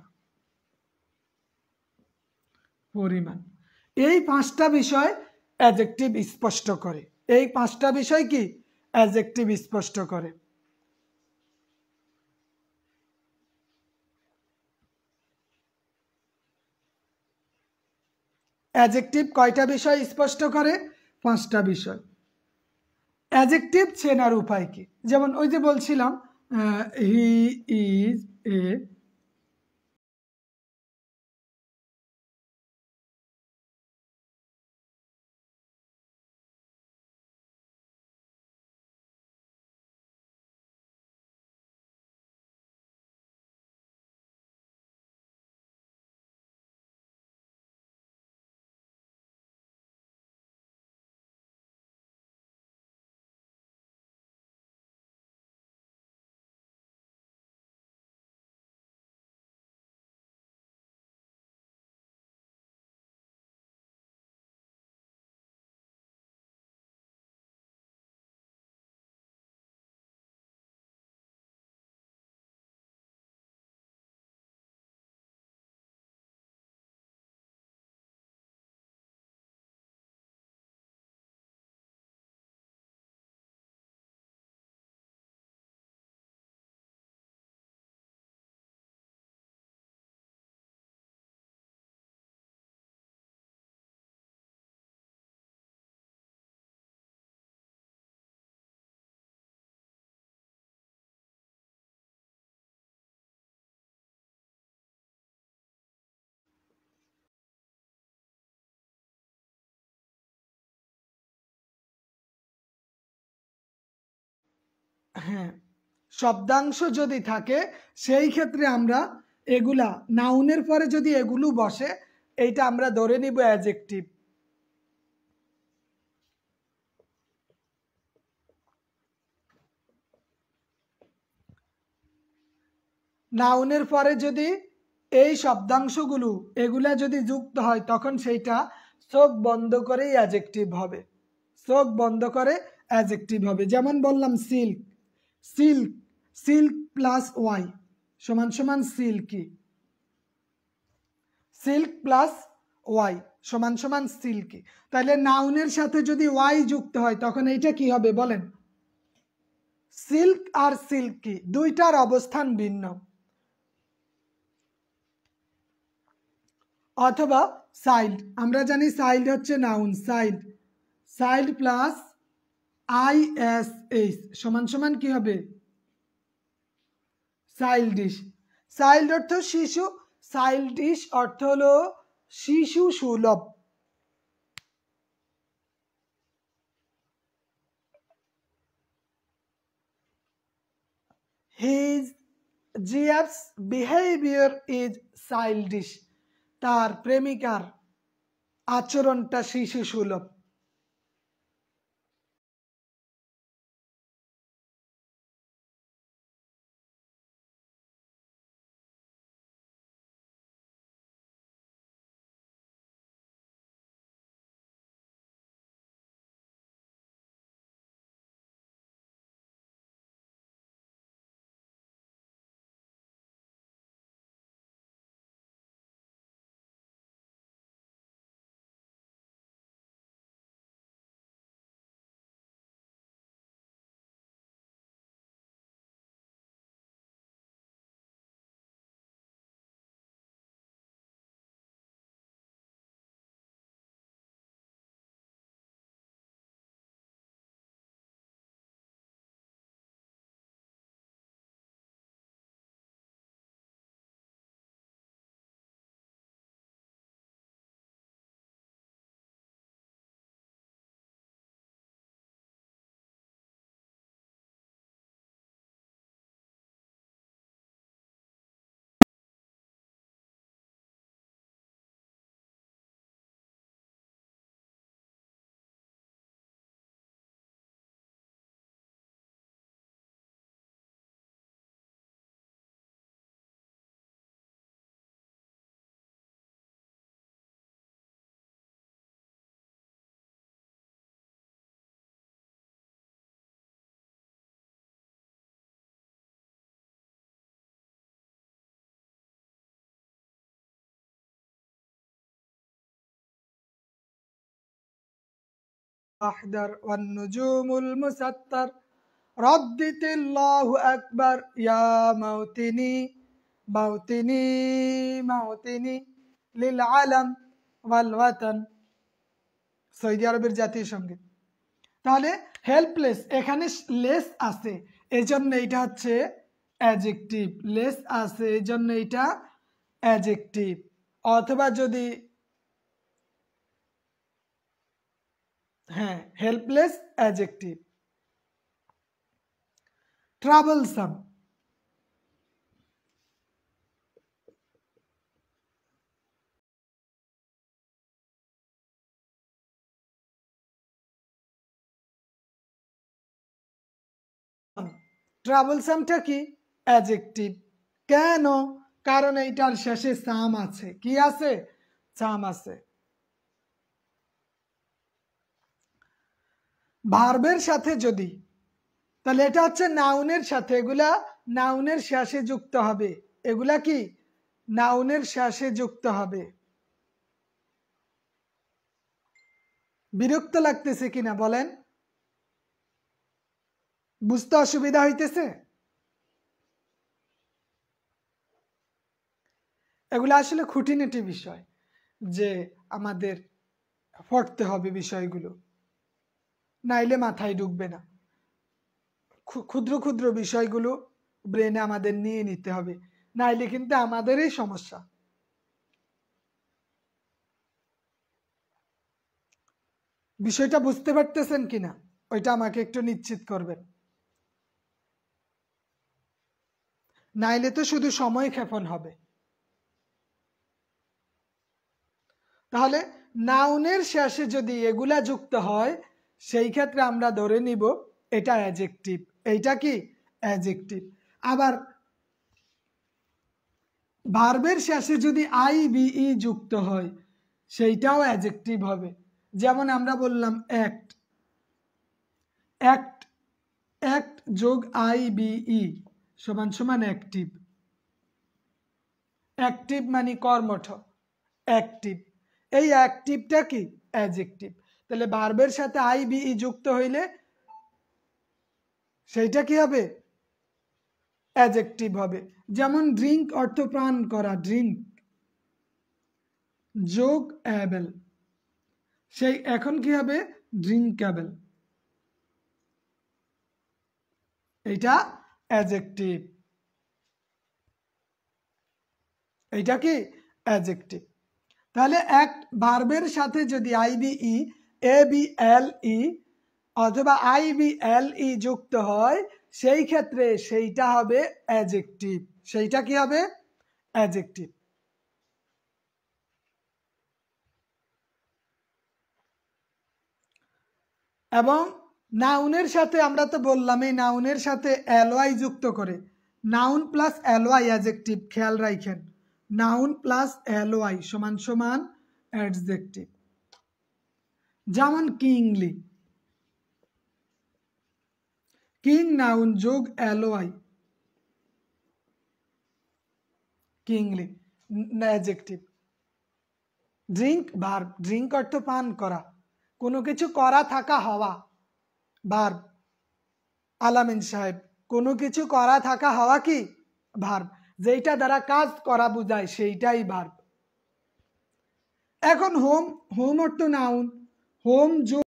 পরিমাণ। এই পাঁচটা বিষয় অ্যাডজেক্টিভ স্পষ্ট করে। এই পাঁচটা বিষয় কি অ্যাডজেক্টিভ স্পষ্ট করে। অ্যাডজেক্টিভ কয়টা বিষয় স্পষ্ট করে? পাঁচটা বিষয়। অ্যাডজেক্টিভ চেনার উপায় কি? যেমন ওই যে বলছিলাম হি ইজ এ, হ্যাঁ, শব্দাংশ যদি থাকে সেই ক্ষেত্রে আমরা এগুলা নাউনের পরে যদি এগুলো বসে এইটা আমরা ধরে নিব অ্যাডজেক্টিভ। নাউনের পরে যদি এই শব্দাংশগুলো এগুলা যদি যুক্ত হয় তখন সেইটা চোখ বন্ধ করেই অ্যাডজেক্টিভ হবে। চোখ বন্ধ করে অ্যাডজেক্টিভ হবে। যেমন বললাম silk, silk, silk plus Y সমান সমান সিল্কি, সিল্ক প্লাস ওয়াই সমান সমান সিল্কি। তাহলে নাউনের সাথে যদি ওয়াই যুক্ত হয় তখন এইটা কি হবে বলেন? সিল্ক আর সিল্কি দুইটার অবস্থান ভিন্ন। অথবা চাইল্ড, আমরা জানি চাইল্ড হচ্ছে noun, child, child plus ISH সমান সমান কি হবে চাইল্ডিশ। চাইল্ড অর্থ শিশু, চাইল্ডিশ অর্থ হলো শিশু সুলভ। His Jeff's behavior is childish. তার প্রেমিকার আচরণটা শিশু সুলভ। أحذر والنجوم المستر ردت الله أكبر يا موطني موطني موطني للعلم والوطن সৌদি আরবের জাতীয় সঙ্গীত। তাহলে হেল্পলেস এখানে লেস আছে এজন্য এটা হচ্ছে অ্যাডজেক্টিভ, লেস আছে এজন্য এটা অ্যাডজেক্টিভ। অথবা যদি হ্যাঁ হেল্পলেস অ্যাডজেক্টিভ। ট্রাবলসাম ট্রাবলসামটা কি অ্যাডজেক্টিভ। কেন? কারণ এইটার শেষে সাম আছে। কি আছে? সাম আছে। ভার্বের সাথে যদি, তাহলে এটা হচ্ছে নাউনের সাথে, এগুলা নাউনের শেষে যুক্ত হবে। এগুলা কি নাউনের শেষে যুক্ত হবে। বিরক্ত লাগতেছে কিনা বলেন? বুঝতে অসুবিধা হইতেছে? এগুলো আসলে খুঁটিনাটি বিষয় যে আমাদের পড়তে হবে বিষয়গুলো, নাইলে মাথায় ঢুকবে না। ক্ষুদ্র ক্ষুদ্র বিষয়গুলো ব্রেনে আমাদের নিয়ে নিতে হবে, নাইলে কিন্তু আমাদেরই সমস্যা। বিষয়টা বুঝতে পারতেছেন কিনা ওইটা আমাকে একটু নিশ্চিত করবেন, নাইলে তো শুধু সময় ক্ষেপণ হবে। তাহলে নাউনের শেষে যদি এগুলা যুক্ত হয় সেই ক্ষেত্রে আমরা ধরে নিব এটা অ্যাডজেক্টিভ। এইটা কি অ্যাডজেক্টিভ। আবার ভার্বের শেষে যদি আইবিই যুক্ত হয় সেইটাও অ্যাডজেক্টিভ হবে। যেমন আমরা বললাম অ্যাক্ট, অ্যাক্ট অ্যাক্ট যোগ আইবিই সমান সমান অ্যাক্টিভ। অ্যাক্টিভ মানে কর্মঠ, অ্যাক্টিভ। এই অ্যাক্টিভটা কি অ্যাডজেক্টিভ। তাহলে ভার্বের সাথে আইবিই যুক্ত হইলে সেইটা কি হবে অ্যাডজেক্টিভ হবে। যেমন ড্রিঙ্ক অর্থ পান করা, ড্রিঙ্ক যোগ অ্যাবেল, সেই এখন কি হবে ড্রিঙ্কেবল। এটা অ্যাডজেক্টিভ। এটা কি অ্যাডজেক্টিভ। তাহলে এক ভার্বের সাথে যদি আইবিই এবিএলই অথবা আইবিএলই যুক্ত হয় সেই ক্ষেত্রে সেইটা হবে অ্যাডজেক্টিভ। সেইটা কি হবে অ্যাডজেক্টিভ। এবং নাউনের সাথে আমরা তো বললাম এই নাউনের সাথে এলওয়াই যুক্ত করে, নাউন প্লাস এলওয়াই অ্যাডজেক্টিভ। খেয়াল রাখেন, নাউন প্লাস এলওয়াই সমান সমান অ্যাডজেক্টিভ। যেমন কিংলি, কিং নাউন যোগ LY, কিংলি adjective. Drink verb, drink অর্থ পান করা, কোনো কিছু করা থাকা হওয়া ভার্ব। আলামিন সাহেব, কোনো কিছু করা থাকা হওয়া কি ভার্ব, যেটা দ্বারা কাজ করা বোঝায় সেইটাই ভার্ব। এখন হোম, হোম অর্থ নাউন, হোম যোগ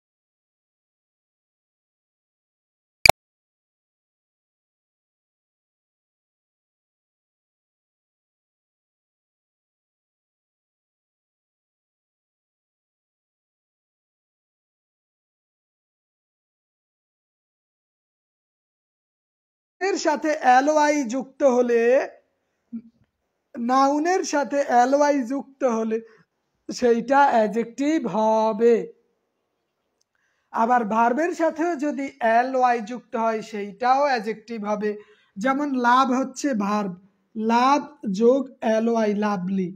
এর সাথে এলওয়াই যুক্ত হলে, নাউনের সাথে এলওয়াই যুক্ত হলে সেইটা অ্যাডজেক্টিভ হবে। আবার ভার্বের সাথেও যদি এলওয়াই যুক্ত হয় সেইটাও অ্যাডজেক্টিভ হবে। যেমন লাভ হচ্ছে ভার্ব, লাভ যোগ এলওয়াই লাভলি,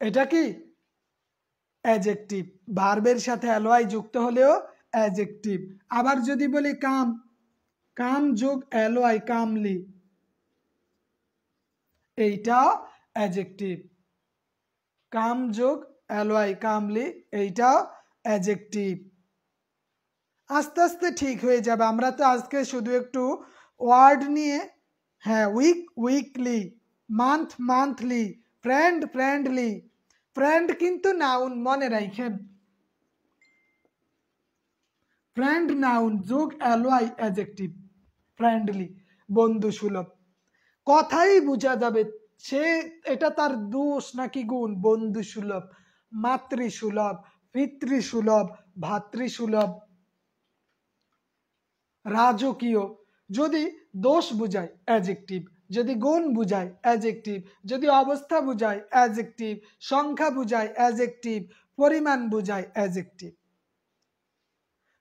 এটা কি অ্যাডজেক্টিভ। ভার্বের সাথে এলওয়াই যুক্ত হলেও অ্যাডজেক্টিভ। আবার যদি বলি কাম, কাম যোগ এলওয়াই কামলি, এইটাও অ্যাডজেক্টিভ। কাম যোগ এলওয়াই কামলি, এইটাও অ্যাডজেক্টিভ। আস্তে আস্তে ঠিক হয়ে যাবে। আমরা তো আজকে শুধু একটু ওয়ার্ড নিয়ে, হ্যাঁ, week weekly, month monthly, friend friendly. Friend কিন্তু নাউন, মনে রাখেন, ফ্রেন্ড নাউন যোগ এলওয়াই অ্যাডজেক্টিভ। ফ্রেন্ডলি বন্ধু সুলভ, কথাই বোঝা যাবে সে এটা তার দোষ নাকি গুণ। বন্ধু সুলভ, মাতৃ সুলভ, পিতৃ সুলভ, ভাতৃ সুলভ। রাজকীয় যদি দোষ বুঝায় অ্যাডজেক্টিভ, যদি গুণ বুঝায় অ্যাডজেক্টিভ, যদি অবস্থা বুঝায় অ্যাডজেক্টিভ, সংখ্যা বুঝায় অ্যাডজেক্টিভ, পরিমাণ বুঝায় অ্যাডজেক্টিভ।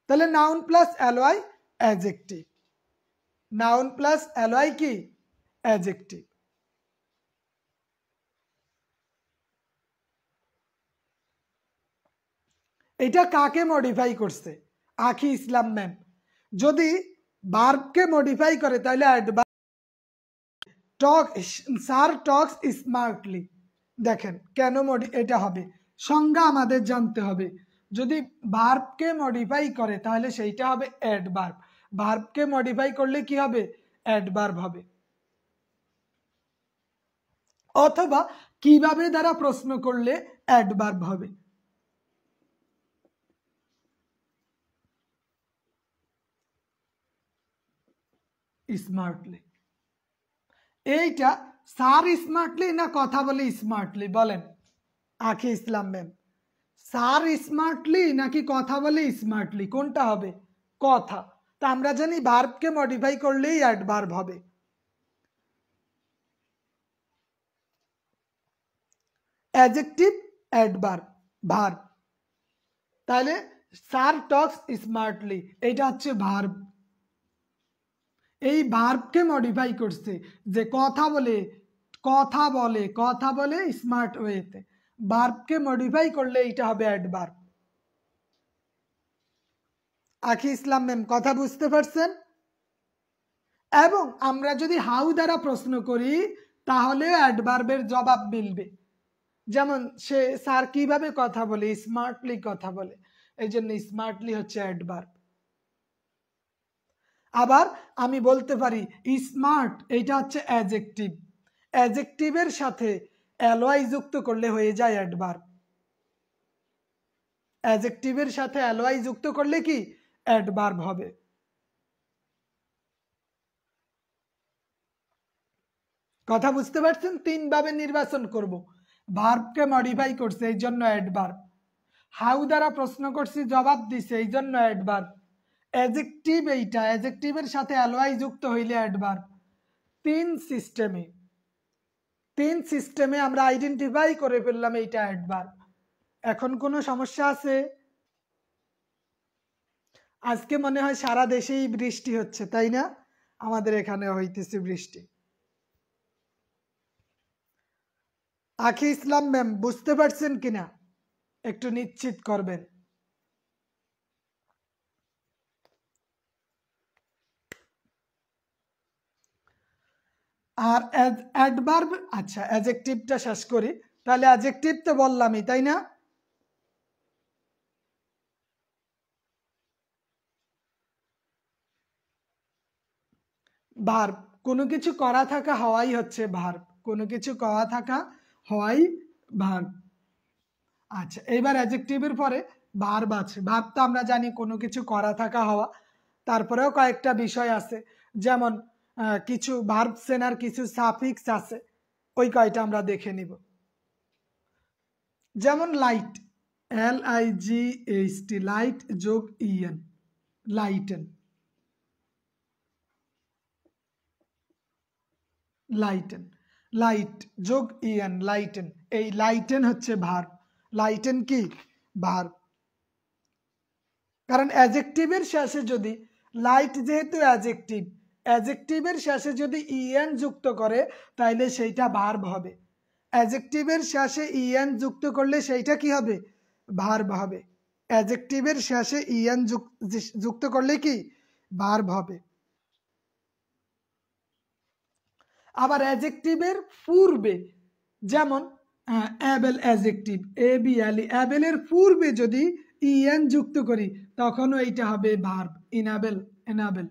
তাহলে noun plus LY adjective, noun plus LY কি অ্যাডজেক্টিভ। এটা কাকে মডিফাই করছে? আখি ইসলাম ম্যাম। যদি ভার্বকে মডিফাই করে তাহলে অ্যাডভার্ব। টক, স্যার টক্স স্মার্টলি, দেখেন কেন এটা হবে, সংজ্ঞা আমাদের জানতে হবে। যদি ভার্বকে মডিফাই করে তাহলে সেইটা হবে অ্যাডভার্ব। ভার্বকে মডিফাই করলে কি হবে? অ্যাডভার্ব হবে। অথবা কিভাবে দ্বারা প্রশ্ন করলে অ্যাডভার্ব হবে। স্মার্টলি, এইটা স্যার স্মার্টলি না কথা বলে স্মার্টলি, বলেন আখি ইসলাম ম্যাম। স্যার স্মার্টলি নাকি কথা বলে স্মার্টলি, কোনটা হবে? কথা। তা আমরা জানি ভার্বকে মডিফাই করলেই অ্যাডভার্ব হবে। Adjective, adverb, verb. তাহলে স্যার টক্স স্মার্টলি, এটা হচ্ছে ভার্ব। এই ভার্বকে মডিফাই করছে যে কথা বলে, কথা বলে, কথা বলে স্মার্ট ওয়েতে। ভার্বকে মডিফাই করলে এটা হবে অ্যাডভার্ব। আখি ইসলাম ম্যাম কথা বুঝতে পারছেন? এবং আমরা যদি হাউ দ্বারা প্রশ্ন করি তাহলে অ্যাডভার্বের জবাব মিলবে। যেমন সে স্যার কিভাবে কথা বলে? স্মার্টলি কথা বলে, এই জন্য স্মার্টলি হচ্ছে অ্যাডভার্ব। আবার আমি বলতে পারি স্মার্ট, এইটা হচ্ছে অ্যাডজেক্টিভ। অ্যাডজেক্টিভের সাথে এলওয়াই যুক্ত করলে হয়ে যায় অ্যাডভার্ব। অ্যাডজেক্টিভের সাথে এলওয়াই যুক্ত করলে কি অ্যাডভার্ব হবে। কথা বুঝতে পারছেন? 3 ভাবে নির্বাচন করব। ভার্বকে মডিফাই করছে এই জন্য অ্যাডভার্ব, হাউ দ্বারা প্রশ্ন করছি জবাব দিছে এই জন্য অ্যাডভার্ব, অ্যাডজেক্টিভ এইটা, অ্যাডজেক্টিভের সাথে অ্যালওয়াই যুক্ত হইলে অ্যাডভার্ব। 3 সিস্টেমে আমরা আইডেন্টিফাই করে ফেললাম এইটা অ্যাডভার্ব। এখন কোনো সমস্যা আছে? আজকে মনে হয় সারা দেশেই বৃষ্টি হচ্ছে, তাই না? আমাদের এখানে হইতেছে বৃষ্টি। আখি ইসলাম ম্যাম বুঝতে পারছেন কিনা একটু নিশ্চিত করবেন। আর অ্যাডভার্ব, আচ্ছা অ্যাডজেক্টিভটা শেষ করি। তাহলে অ্যাডজেক্টিভ তো বললামই, তাই না? ভার্ব, কোনো কিছু করা থাকা হওয়াই হচ্ছে ভার্ব, কোনো কিছু করা থাকা হওয়াই ভার্ব। আচ্ছা, এবার অ্যাডজেক্টিভের পরে ভার্ব আছে। ভার্ব তো আমরা জানি কোনো কিছু করা থাকা হওয়া, তারপরেও কয়েকটা বিষয় আছে, যেমন কিছু ভার্ব সেনার কিছু সাফিক্স আছে, ওই কয়টা আমরা দেখে নিব। যেমন লাইট, LIGHT, লাইট যোগ EN, লাইটেন, লাইটেন, লাইট যোগ EN, লাইটেন। এই লাইটেন হচ্ছে ভার্ব। লাইটেন কি? ভার্ব। কারণ অ্যাডজেক্টিভের শেষে যদি, লাইট যেহেতু অ্যাডজেক্টিভ, অ্যাডজেক্টিভের শেষে যদি EN যুক্ত করে তাইলে সেইটা ভার্ব হবে। অ্যাডজেক্টিভের শেষে EN যুক্ত করলে সেইটা কি হবে? ভার্ব হবে। অ্যাডজেক্টিভের শেষে EN যুক্ত করলে কি? ভার্ব হবে। আবার অ্যাডজেক্টিভের পূর্বে, যেমন অ্যাবেল, অ্যাডজেক্টিভ ABLE, অ্যাবেলের পূর্বে যদি EN যুক্ত করি তখনও এইটা হবে ভার্ব। ইনাবেল, এনাবেল,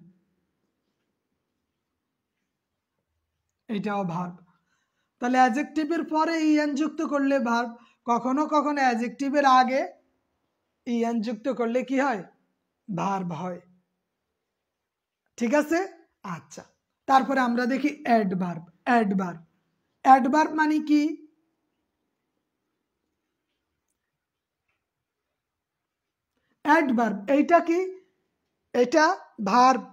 এটাও ভার্ব। তাহলে অ্যাডজেক্টিভের পরে EN যুক্ত করলে ভার্ব, কখনো কখনো অ্যাডজেক্টিভের আগে EN যুক্ত করলে কি হয়? ভার্ব হয়। ঠিক আছে? আচ্ছা, তারপরে আমরা দেখি অ্যাডভার্ব। অ্যাডভার্ব, অ্যাডভার্ব মানে কি? অ্যাডভার্ব এইটা কি? এটা verb,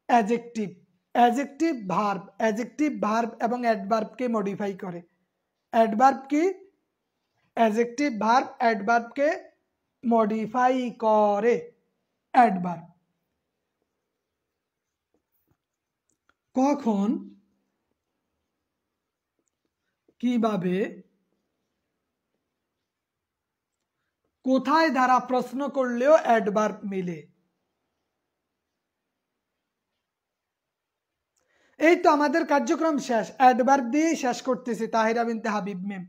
adjective, adjective verb, adjective verb এবং অ্যাডভার্বকে মডিফাই করে। অ্যাডভার্ব কি? অ্যাডজেক্টিভ ভার্ব অ্যাডভার্বকে মডিফাই করে। অ্যাডভার্ব কখন, কিভাবে, কোথায় দ্বারা প্রশ্ন করলেও অ্যাডভার্ব মিলে। এই তো আমাদের কার্যক্রম শেষ, অ্যাডভার্ব দিয়েই শেষ করতেছি, তাহিরা বিনতে হাবিব ম্যাম।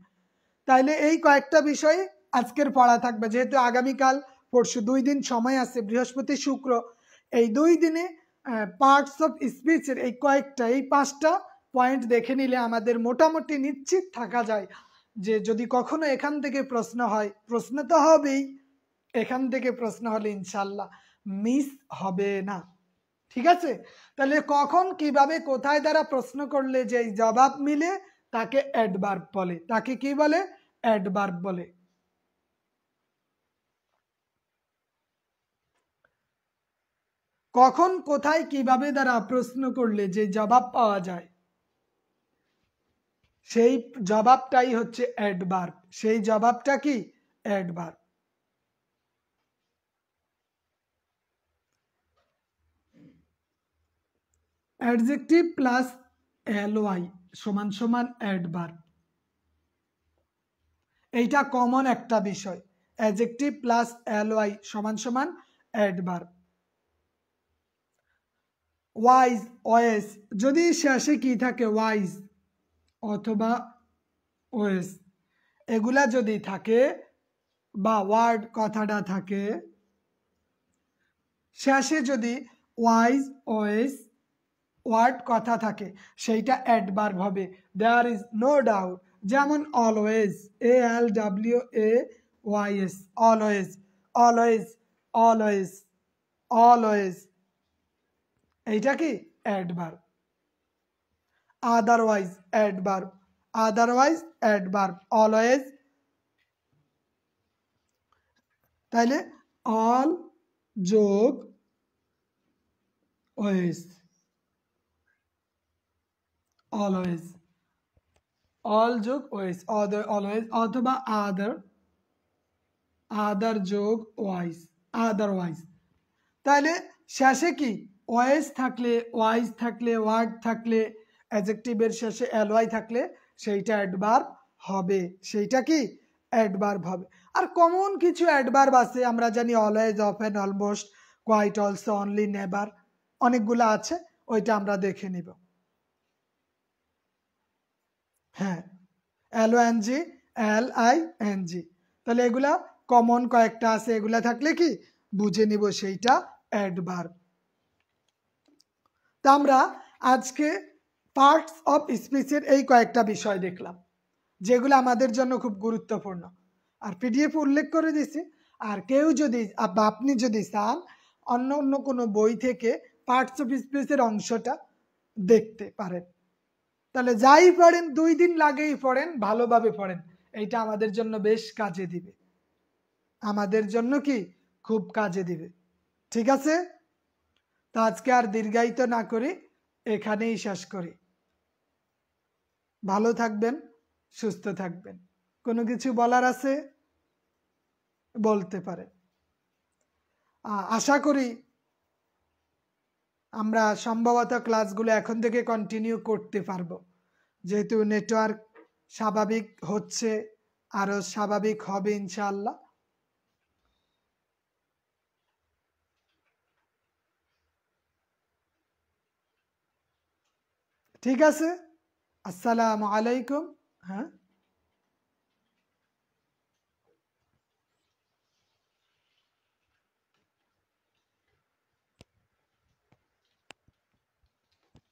তাইলে এই কয়েকটা বিষয় আজকের পড়া থাকবে, যেহেতু আগামীকাল পরশু 2 দিন সময় আছে, বৃহস্পতি শুক্র, এই 2 দিনে পার্টস অফ স্পিচের এই কয়েকটা, এই 5টা পয়েন্ট দেখে নিলে আমাদের মোটামুটি নিশ্চিত থাকা যায় যে যদি কখনো এখান থেকে প্রশ্ন হয়, প্রশ্ন তো হবেই, এখান থেকে প্রশ্ন হলে ইনশাল্লাহ মিস হবে না। ঠিক আছে? তাহলে কখন, কিভাবে, কোথায় দ্বারা প্রশ্ন করলে যে জবাব মিলে তাকে অ্যাডভার্ব বলে। তাকে কি বলে? অ্যাডভার্ব বলে। কখন, কোথায়, কিভাবে দ্বারা প্রশ্ন করলে যে জবাব পাওয়া যায় সেই জবাবটাই হচ্ছে অ্যাডভার্ব। সেই জবাবটা কি? অ্যাডভার্ব। অ্যাডজেক্টিভ প্লাস LY সমান সমান অ্যাডভার্ব, এইটা কমন একটা বিষয়। অ্যাডজেক্টিভ প্লাস LY সমান সমান অ্যাডভার্ব। ওয়াইজ, ওএস, যদি শেষে কি থাকে? ওয়াইজ অথবা ওএস, এগুলা যদি থাকে বা ওয়ার্ড কথাটা থাকে, শেষে যদি ওয়াইজ, ওএস, ওয়ার্ড কথা থাকে সেইটা অ্যাডভার্ব হবে। There is no doubt. যেমন always, ALWAYS, always, always, always, always এইটা কি adverb. Otherwise adverb, otherwise adverb, always. তাহলে অল যোগ ওয়েজ, অলওয়েজ, অল যোগ ওয়েজ, অলওয়েজ, অথবা আদার, আদার যোগ ওয়াইজ, আদারওয়াইজ। তাহলে শেষে কি ওয়েজ থাকলে, ওয়াইজ থাকলে, ওয়ার্ড থাকলে, অ্যাডজেক্টিভের শেষে এলওয়াই থাকলে সেইটা অ্যাডভার্ব হবে, সেইটা কি অ্যাডভার্ব হবে। আর কমন কিছু অ্যাডভার্ব আছে, আমরা জানি always, often, almost, quite, also, only, never, অনেকগুলো আছে, ওইটা আমরা দেখে নিব। হ্যাঁ, LONG, LING, তাহলে এগুলা কমন কয়েকটা আছে, এগুলা থাকলে কি বুঝে নিব সেইটা অ্যাডভার্ব। তা আমরা আজকে পার্টস অফ স্পিচের এই কয়েকটা বিষয় দেখলাম যেগুলো আমাদের জন্য খুব গুরুত্বপূর্ণ, আর PDF উল্লেখ করে দিছি। আর কেউ যদি আপনি যদি চান অন্য অন্য কোনো বই থেকে পার্টস অফ স্পিচের অংশটা দেখতে পারেন, তাহলে যাই পড়েন 2 দিন লাগেই পড়েন, ভালোভাবে পড়েন, এইটা আমাদের জন্য বেশ কাজে দিবে, আমাদের জন্য কি খুব কাজে দিবে। ঠিক আছে, তো আজকে আর দীর্ঘায়িত না করি, এখানেই শেষ করি। ভালো থাকবেন, সুস্থ থাকবেন। কোনো কিছু বলার আছে বলতে পারেন। আশা করি আমরা সম্ভবত ক্লাসগুলো এখন থেকে কন্টিনিউ করতে পারবো, যেহেতু নেটওয়ার্ক স্বাভাবিক হচ্ছে, আরো স্বাভাবিক হবে ইনশাআল্লাহ। ঠিক আছে, আসসালামু আলাইকুম। হ্যাঁ।